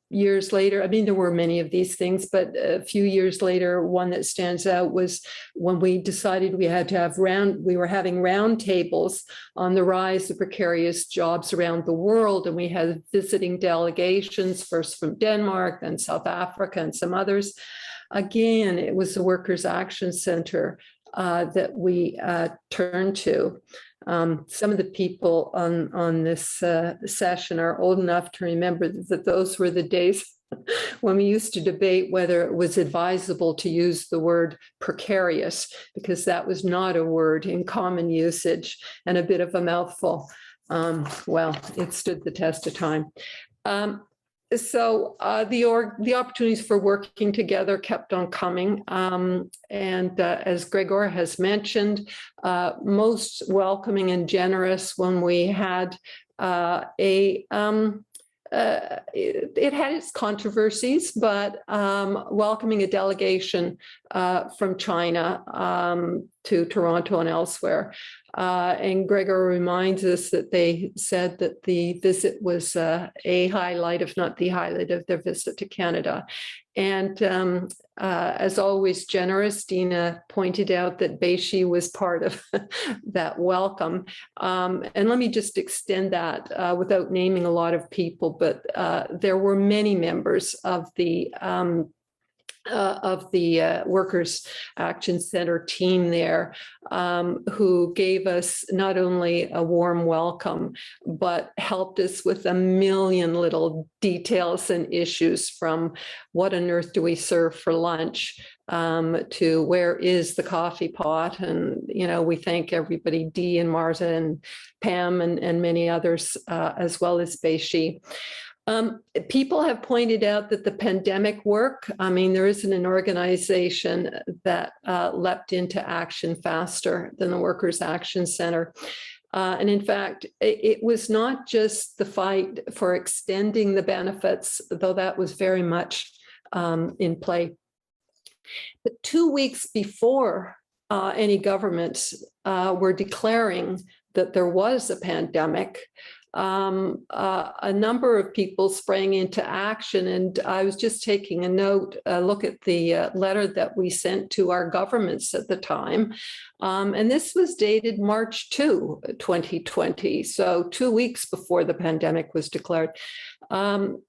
years later, I mean, there were many of these things, but a few years later, one that stands out was when we decided we had to have we were having round tables on the rise of precarious jobs around the world. And we had visiting delegations, first from Denmark, then South Africa, and some others. Again, it was the Workers' Action Center that we turned to. Some of the people on this session are old enough to remember that those were the days when we used to debate whether it was advisable to use the word precarious, because that was not a word in common usage and a bit of a mouthful. Well, it stood the test of time. So the opportunities for working together kept on coming. And as Gregor has mentioned, most welcoming and generous when we had it had its controversies, but welcoming a delegation from China to Toronto and elsewhere. And Gregor reminds us that they said that the visit was a highlight, if not the highlight, of their visit to Canada. And as always, generous, Deena pointed out that Beishi was part of that welcome. And let me just extend that without naming a lot of people, but there were many members of the Workers' Action Center team there who gave us not only a warm welcome, but helped us with a million little details and issues, from what on earth do we serve for lunch to where is the coffee pot. And, you know, we thank everybody, Dee and Marta and Pam and many others, as well as Beishi. People have pointed out that the pandemic work, I mean, there isn't an organization that leapt into action faster than the Workers' Action Center. And in fact, it was not just the fight for extending the benefits, though that was very much in play. But 2 weeks before any governments were declaring that there was a pandemic, a number of people sprang into action. And I was just taking a look at the letter that we sent to our governments at the time. And this was dated March 2, 2020. So 2 weeks before the pandemic was declared. In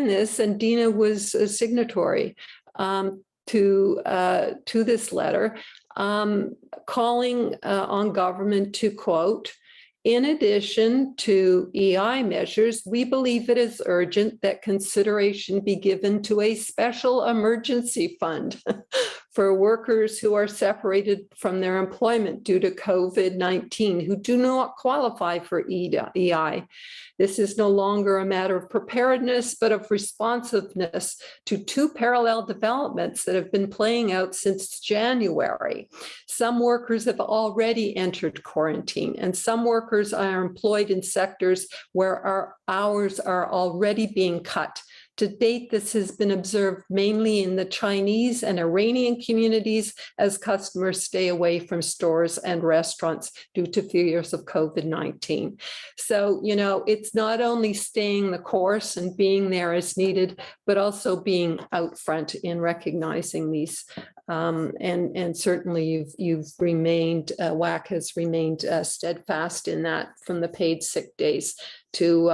this, and Deena was a signatory to this letter, calling on government to, quote, "In addition to EI measures, we believe it is urgent that consideration be given to a special emergency fund for workers who are separated from their employment due to COVID-19 who do not qualify for EI. This is no longer a matter of preparedness, but of responsiveness to two parallel developments that have been playing out since January. Some workers have already entered quarantine, and some workers are employed in sectors where our hours are already being cut. To date, this has been observed mainly in the Chinese and Iranian communities as customers stay away from stores and restaurants due to fears of COVID-19. So, you know, it's not only staying the course and being there as needed, but also being out front in recognizing these. And certainly you've remained, WAC has remained steadfast in that, from the paid sick days to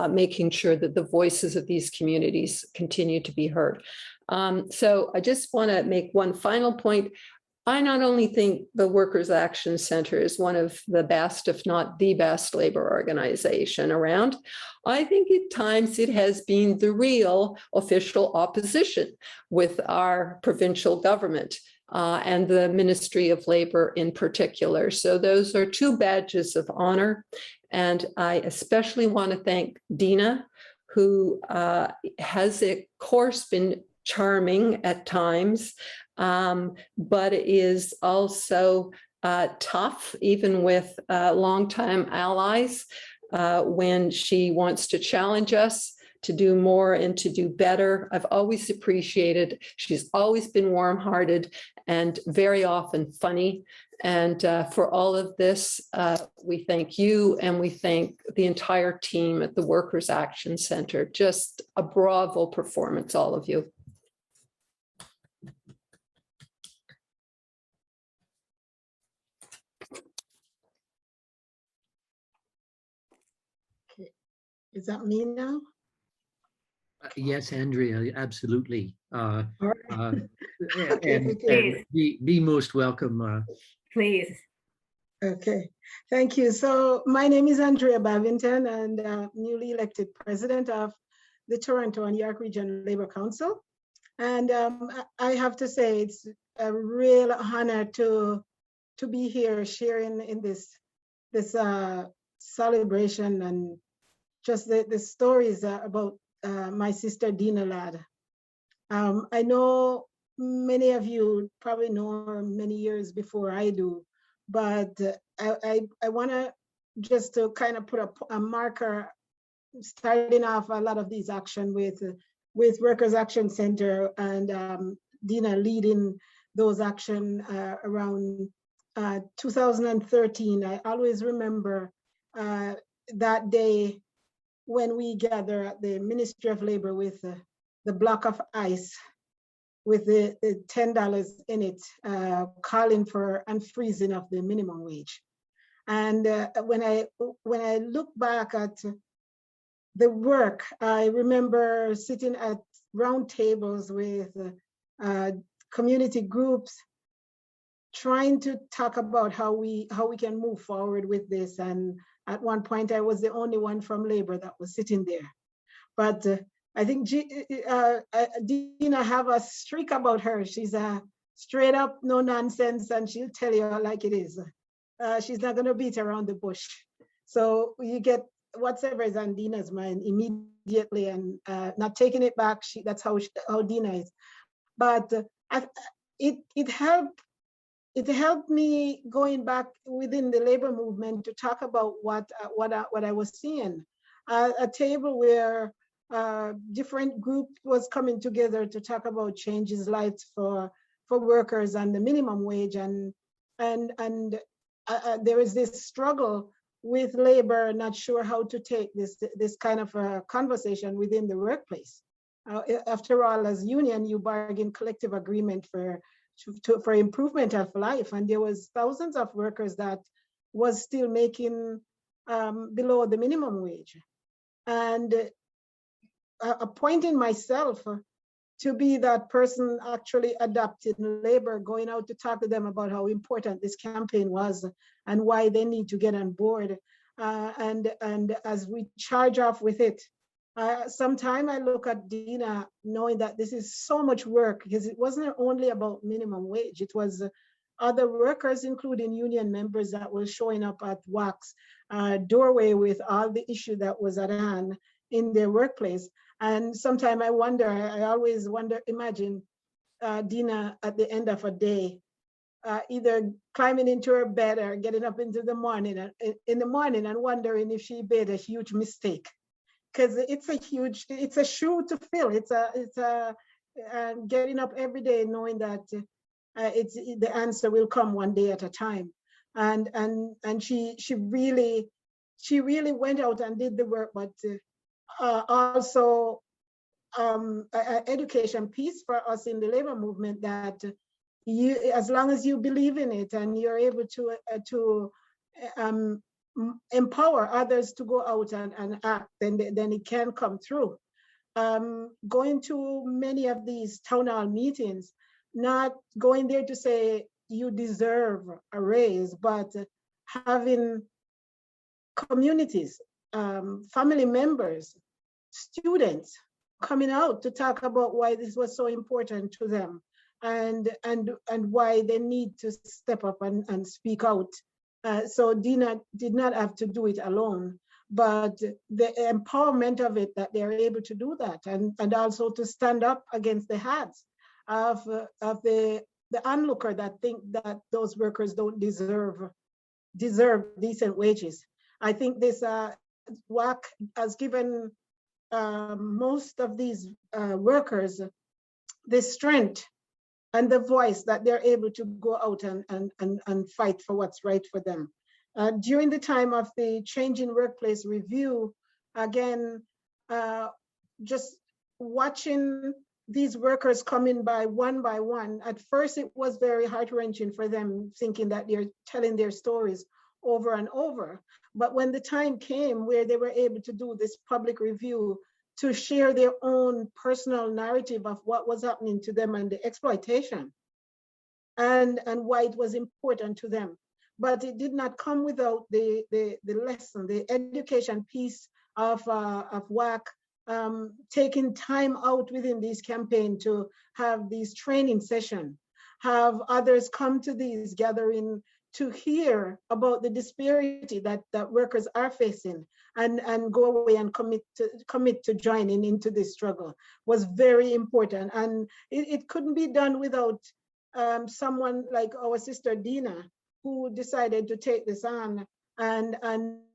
making sure that the voices of these communities continue to be heard. So I just want to make one final point. I not only think the Workers' Action Center is one of the best, if not the best, labor organization around. I think at times it has been the real official opposition with our provincial government and the Ministry of Labor in particular. So those are two badges of honor. And I especially want to thank Deena, who has, of course, been charming at times, but is also tough, even with longtime allies, when she wants to challenge us to do more and to do better. I've always appreciated, she's always been warm-hearted and very often funny. And for all of this, we thank you, and we thank the entire team at the Workers' Action Center. Just a bravo performance, all of you. Okay. Is that me now? Yes, Andrea, absolutely. All right. And be most welcome. Please. Okay, thank you. So my name is Andrea Bavington, and newly elected president of the Toronto and York Region Labor Council. And I have to say, it's a real honor to be here sharing in this celebration and just the stories about my sister Deena Ladd. I know many of you probably know her many years before I do, but I want to just to kind of put a marker, starting off a lot of these action with Workers' Action Center and Deena leading those action around 2013. I always remember that day when we gather at the Ministry of Labor with the block of ice with the $10 in it, calling for unfreezing of the minimum wage. And when I look back at the work, I remember sitting at round tables with community groups, trying to talk about how we can move forward with this. And at one point, I was the only one from labor that was sitting there. But I think Deena have a streak about her. She's a straight up, no nonsense, and she'll tell you like it is. She's not going to beat around the bush. So you get whatever is on Deena's mind immediately, and not taking it back. That's how Deena is. But it helped it helped me going back within the labor movement to talk about what I was seeing. A table where different group was coming together to talk about changes lives for workers and the minimum wage, and there is this struggle with labor, not sure how to take this kind of a conversation within the workplace. After all, as union, you bargain collective agreement for improvement of life, and there was thousands of workers that was still making below the minimum wage, and appointing myself to be that person actually adopting labor, going out to talk to them about how important this campaign was and why they need to get on board. And as we charge off with it, sometimes I look at Deena knowing that this is so much work, because it wasn't only about minimum wage, it was other workers, including union members, that were showing up at WAC's doorway with all the issue that was at hand in their workplace. And sometimes I wonder, I always wonder, imagine Deena at the end of a day, either climbing into her bed or getting up in the morning and wondering if she made a huge mistake. Because it's a shoe to fill. It's getting up every day knowing that the answer will come one day at a time. And she really went out and did the work, but also education piece for us in the labor movement, that you, as long as you believe in it and you're able to empower others to go out and act, then it can come through. Going to many of these town hall meetings, not going there to say you deserve a raise, but having communities, family members, students coming out to talk about why this was so important to them, and why they need to step up and speak out. So Deena did not have to do it alone, but the empowerment of it, that they're able to do that, and also to stand up against the hats of the onlooker that think that those workers don't deserve decent wages. I think this WAC has given most of these workers the strength and the voice that they're able to go out and fight for what's right for them. During the time of the Changing Workplace Review, again, just watching these workers coming by one, at first it was very heart-wrenching for them, thinking that they're telling their stories over and over. But when the time came where they were able to do this public review, to share their own personal narrative of what was happening to them and the exploitation, and why it was important to them. But it did not come without the lesson, the education piece of WAC, taking time out within this campaign to have these training sessions, have others come to these gatherings to hear about the disparity that workers are facing, and go away and commit to joining into this struggle was very important. And it couldn't be done without someone like our sister Deena, who decided to take this on, and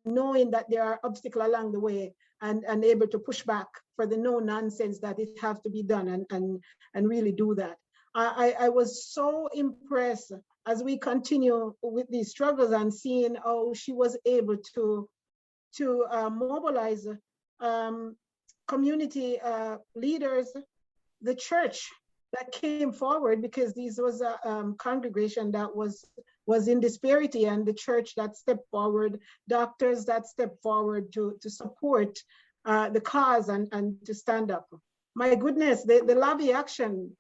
knowing that there are obstacles along the way, and able to push back for the no nonsense that it has to be done, and really do that. I was so impressed as we continue with these struggles, and seeing how she was able to mobilize community leaders, the church that came forward, because this was a congregation that was in disparity, and the church that stepped forward, doctors that stepped forward to support the cause and to stand up. My goodness, the lobby action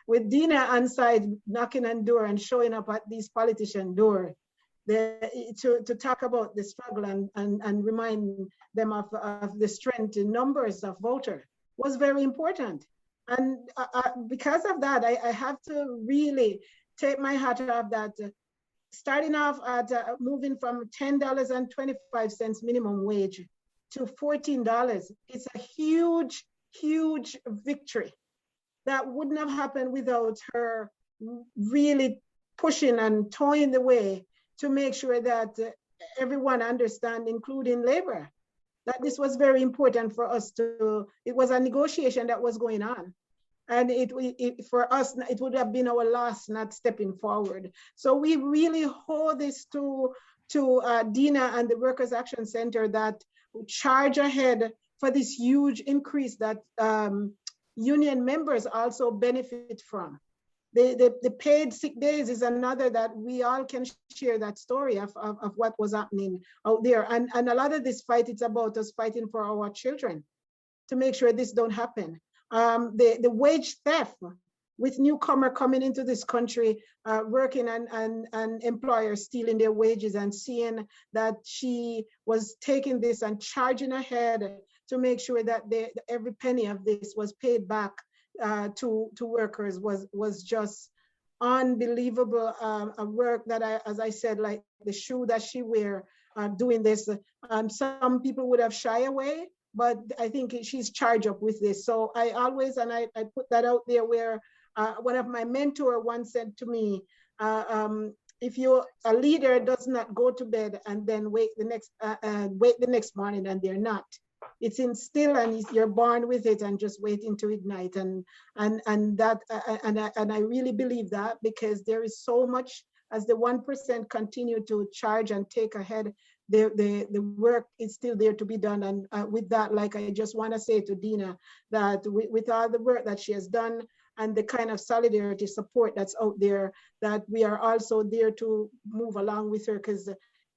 with Deena on side, knocking on door and showing up at these politician door, to talk about the struggle and remind them of the strength in numbers of voters was very important. And because of that, I have to really take my hat off that starting off at moving from $10.25 minimum wage to $14, it's a huge, huge victory that wouldn't have happened without her really pushing and toying the way to make sure that everyone understand, including labor, that this was very important for us to, it was a negotiation that was going on. And for us, it would have been our loss not stepping forward. So we really hold this to Deena and the Workers' Action Center that charge ahead for this huge increase that union members also benefit from. The paid sick days is another that we all can share that story of what was happening out there. And a lot of this fight, it's about us fighting for our children to make sure this don't happen. The wage theft with newcomer coming into this country, working and employers stealing their wages, and seeing that she was taking this and charging ahead to make sure that every penny of this was paid back to workers was just unbelievable. A work that as I said, like the shoe that she wear doing this. Some people would have shy away, but I think she's charged up with this. So I always, and I put that out there where one of my mentor once said to me, if a leader does not go to bed and then wait the next morning, and they're not. It's instilled and you're born with it, and just waiting to ignite. And I really believe that, because there is so much, as the 1% continue to charge and take ahead, the work is still there to be done. And with that, like, I just want to say to Deena that with all the work that she has done and the kind of solidarity support that's out there, that we are also there to move along with her, because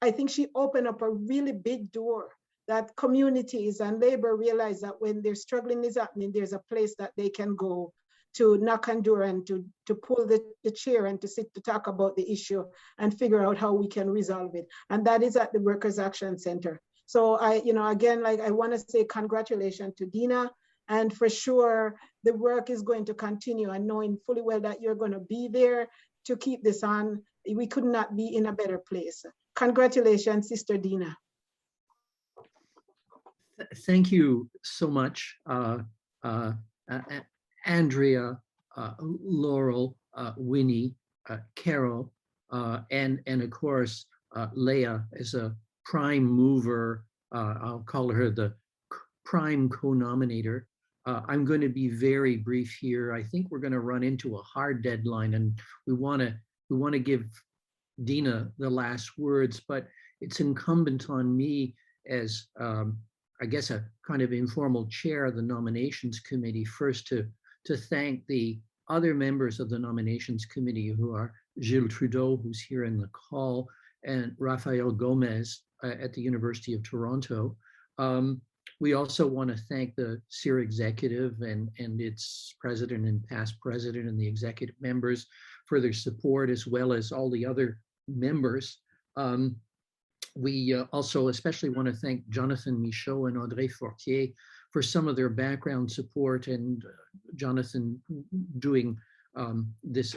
I think she opened up a really big door that communities and labor realize that when their struggling is happening, there's a place that they can go to knock on door and to pull the chair and to sit to talk about the issue and figure out how we can resolve it. And that is at the Workers' Action Center. So again, like, I want to say congratulations to Deena, and for sure the work is going to continue, and knowing fully well that you're going to be there to keep this on. We could not be in a better place. Congratulations, Sister Deena. Thank you so much, Andrea, Laurel, Winnie, Carol, and of course, Leah as a prime mover. I'll call her the prime co-nominator. I'm going to be very brief here. I think we're going to run into a hard deadline, and we want to give Deena the last words, but it's incumbent on me as I guess a kind of informal chair of the nominations committee, first to thank the other members of the nominations committee, who are Gilles Trudeau, who's here in the call, and Rafael Gomez at the University of Toronto. We also want to thank the CIRA executive and its president and past president and the executive members for their support, as well as all the other members. We also especially want to thank Jonathan Michaud and Audrey Fortier for some of their background support, and Jonathan doing this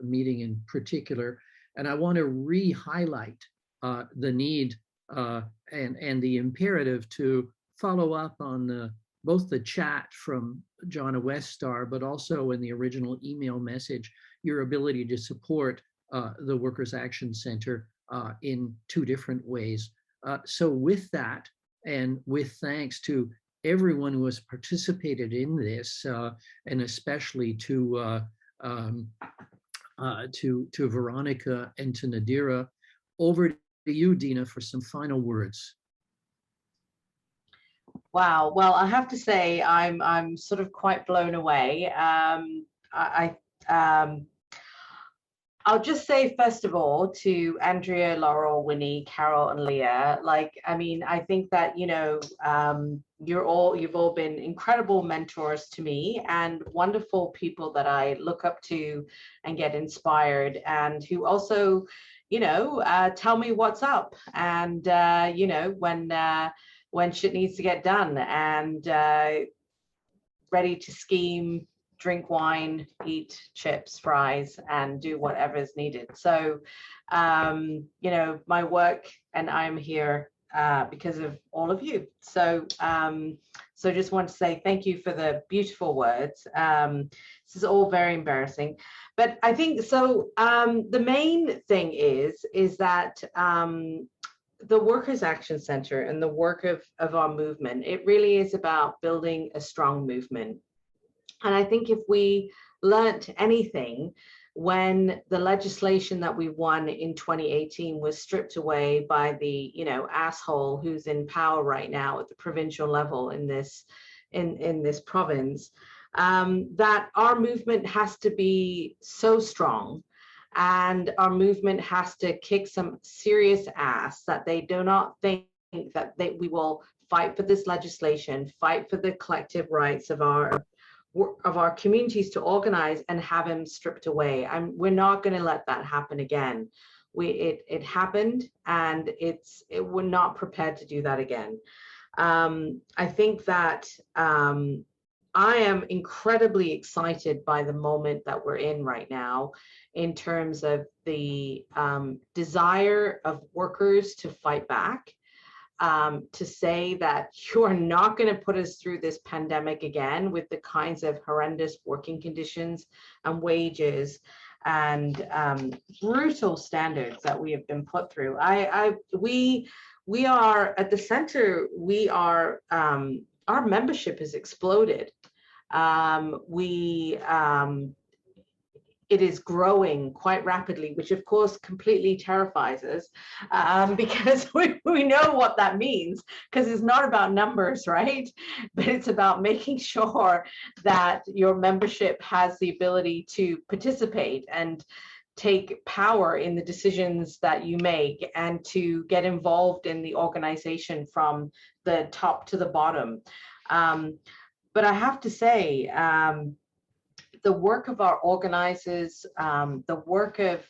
meeting in particular. And I want to re-highlight the need and the imperative to follow up on both the chat from Jonna Westar, but also in the original email message, your ability to support the Workers' Action Center in two different ways. So with that, and with thanks to everyone who has participated in this, and especially to Veronica and to Nadira, over to you, Deena, for some final words. Wow. Well, I have to say, I'm sort of quite blown away. I'll just say, first of all, to Andrea, Laurel, Winnie, Carol, and Leah, I think that, you've all been incredible mentors to me, and wonderful people that I look up to and get inspired, and who also, tell me what's up, and, when shit needs to get done, and ready to scheme, drink wine, eat chips, fries, and do whatever is needed. So, my work, and I'm here because of all of you. So, So just want to say thank you for the beautiful words. This is all very embarrassing, but I think so. The main thing is that the Workers' Action Center and the work of our movement, it really is about building a strong movement. And I think if we learnt anything, when the legislation that we won in 2018 was stripped away by the, you know, asshole who's in power right now at the provincial level in this province, that our movement has to be so strong, and our movement has to kick some serious ass, that they do not think that we will fight for this legislation, fight for the collective rights of our communities to organize and have him stripped away. We're not going to let that happen again. It happened, and we're not prepared to do that again. I think that I am incredibly excited by the moment that we're in right now, in terms of the desire of workers to fight back, to say that you are not going to put us through this pandemic again with the kinds of horrendous working conditions and wages and brutal standards that we have been put through. We are at the center. We are our membership has exploded. It is growing quite rapidly, which of course completely terrifies us, because we know what that means, because it's not about numbers, right? But it's about making sure that your membership has the ability to participate and take power in the decisions that you make, and to get involved in the organization from the top to the bottom. But I have to say, the work of our organizers, the work of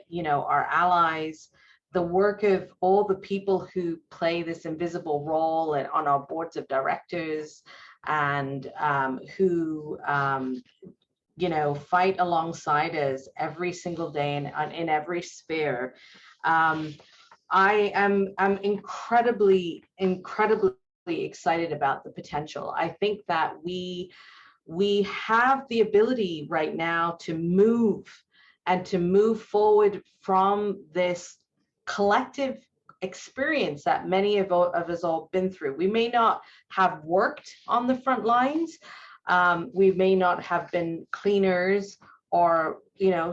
you know, our allies, the work of all the people who play this invisible role on our boards of directors, and who you know, fight alongside us every single day and in every sphere. I am incredibly excited about the potential. I think that we have the ability right now to move forward from this collective experience that many of us all been through. We may not have worked on the front lines. We may not have been cleaners, or, you know,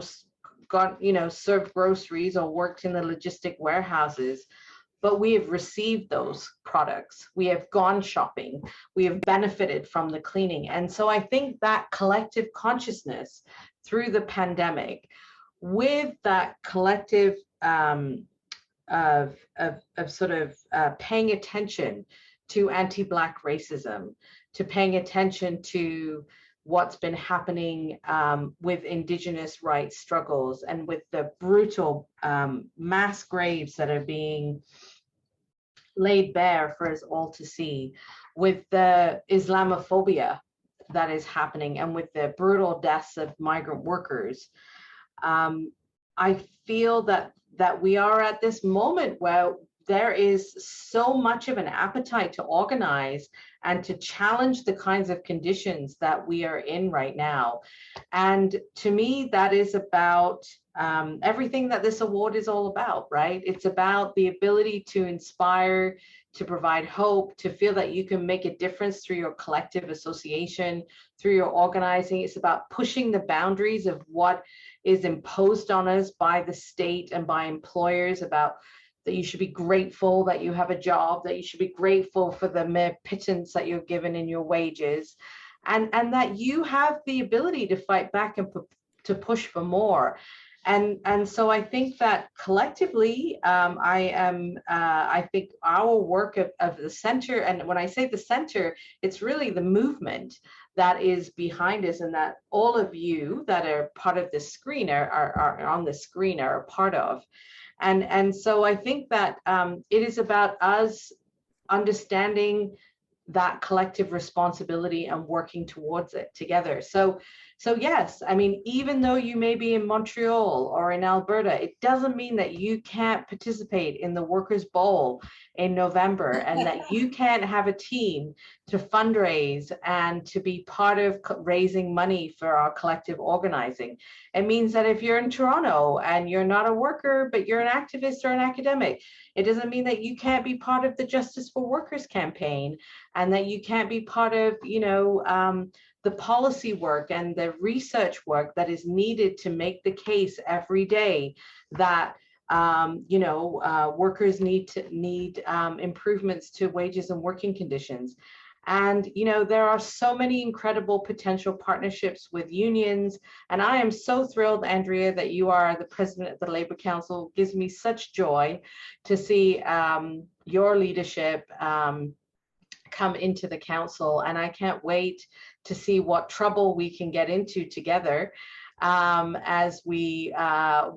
served groceries or worked in the logistic warehouses, but we have received those products. We have gone shopping. We have benefited from the cleaning. And so I think that collective consciousness through the pandemic, with that collective of sort of paying attention to anti-Black racism, to paying attention to what's been happening with Indigenous rights struggles, and with the brutal mass graves that are being laid bare for us all to see, with the Islamophobia that is happening, and with the brutal deaths of migrant workers. I feel that we are at this moment where there is so much of an appetite to organize and to challenge the kinds of conditions that we are in right now. And to me, that is about everything that this award is all about, right? It's about the ability to inspire, to provide hope, to feel that you can make a difference through your collective association, through your organizing. It's about pushing the boundaries of what is imposed on us by the state and by employers, about that you should be grateful that you have a job, that you should be grateful for the mere pittance that you're given in your wages, and that you have the ability to fight back and to push for more. And so I think that collectively, I think our work of the center, and when I say the center, it's really the movement that is behind us, and that all of you that are part of this screen are on the screen are a part of. And so I think that it is about us understanding that collective responsibility and working towards it together. So So yes, I mean, even though you may be in Montreal or in Alberta, it doesn't mean that you can't participate in the Workers' Bowl in November and that you can't have a team to fundraise and to be part of raising money for our collective organizing. It means that if you're in Toronto and you're not a worker, but you're an activist or an academic, it doesn't mean that you can't be part of the Justice for Workers campaign and that you can't be part of, you know, the policy work and the research work that is needed to make the case every day that you know, workers need improvements to wages and working conditions. And, you know, there are so many incredible potential partnerships with unions. And I am so thrilled, Andrea, that you are the president of the Labor Council. It gives me such joy to see your leadership come into the council. And I can't wait to see what trouble we can get into together as we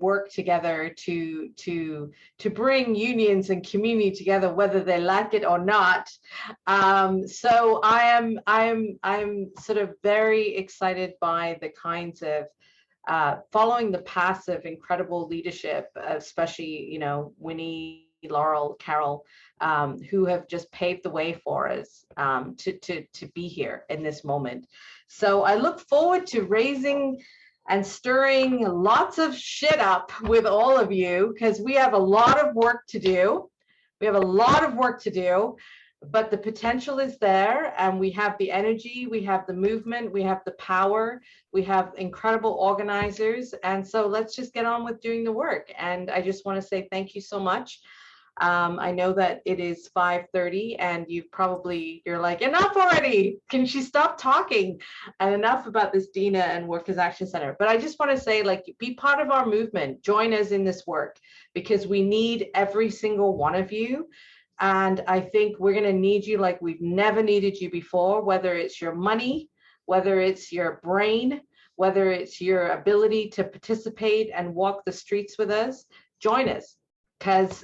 work together to bring unions and community together, whether they like it or not. So I'm sort of very excited by the kinds of following the paths of incredible leadership, especially, you know, Winnie, Laurel, Carol, who have just paved the way for us to be here in this moment. So I look forward to raising and stirring lots of shit up with all of you, because we have a lot of work to do. We have a lot of work to do, but the potential is there, and we have the energy, we have the movement, we have the power, we have incredible organizers. And so let's just get on with doing the work. And I just want to say thank you so much. I know that it is 5:30 and you're like, enough already, can she stop talking? And enough about this Deena and Workers Action Center. But I just want to say, like, be part of our movement, join us in this work, because we need every single one of you. And I think we're going to need you like we've never needed you before, whether it's your money, whether it's your brain, whether it's your ability to participate and walk the streets with us. Join us. Because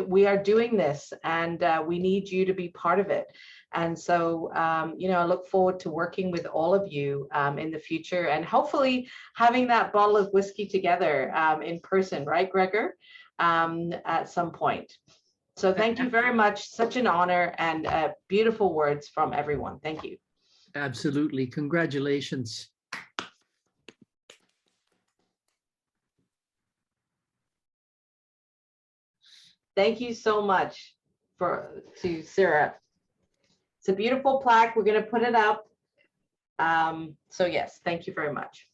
we are doing this, and we need you to be part of it. And so, you know, I look forward to working with all of you in the future, and hopefully having that bottle of whiskey together in person, right, Gregor, at some point. So thank you very much. Such an honor, and beautiful words from everyone. Thank you. Absolutely. Congratulations. Thank you so much to CIRA. It's a beautiful plaque. We're going to put it up. So yes, thank you very much.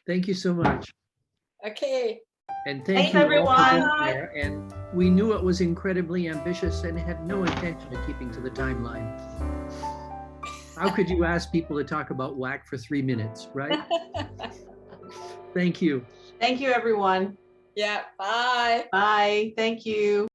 Thank you so much. Okay. And Thanks, thank you everyone. all for being there. And we knew it was incredibly ambitious and had no intention of keeping to the timeline. How could you ask people to talk about WAC for 3 minutes, right? Thank you. Thank you, everyone. Yeah, bye. Bye. Thank you.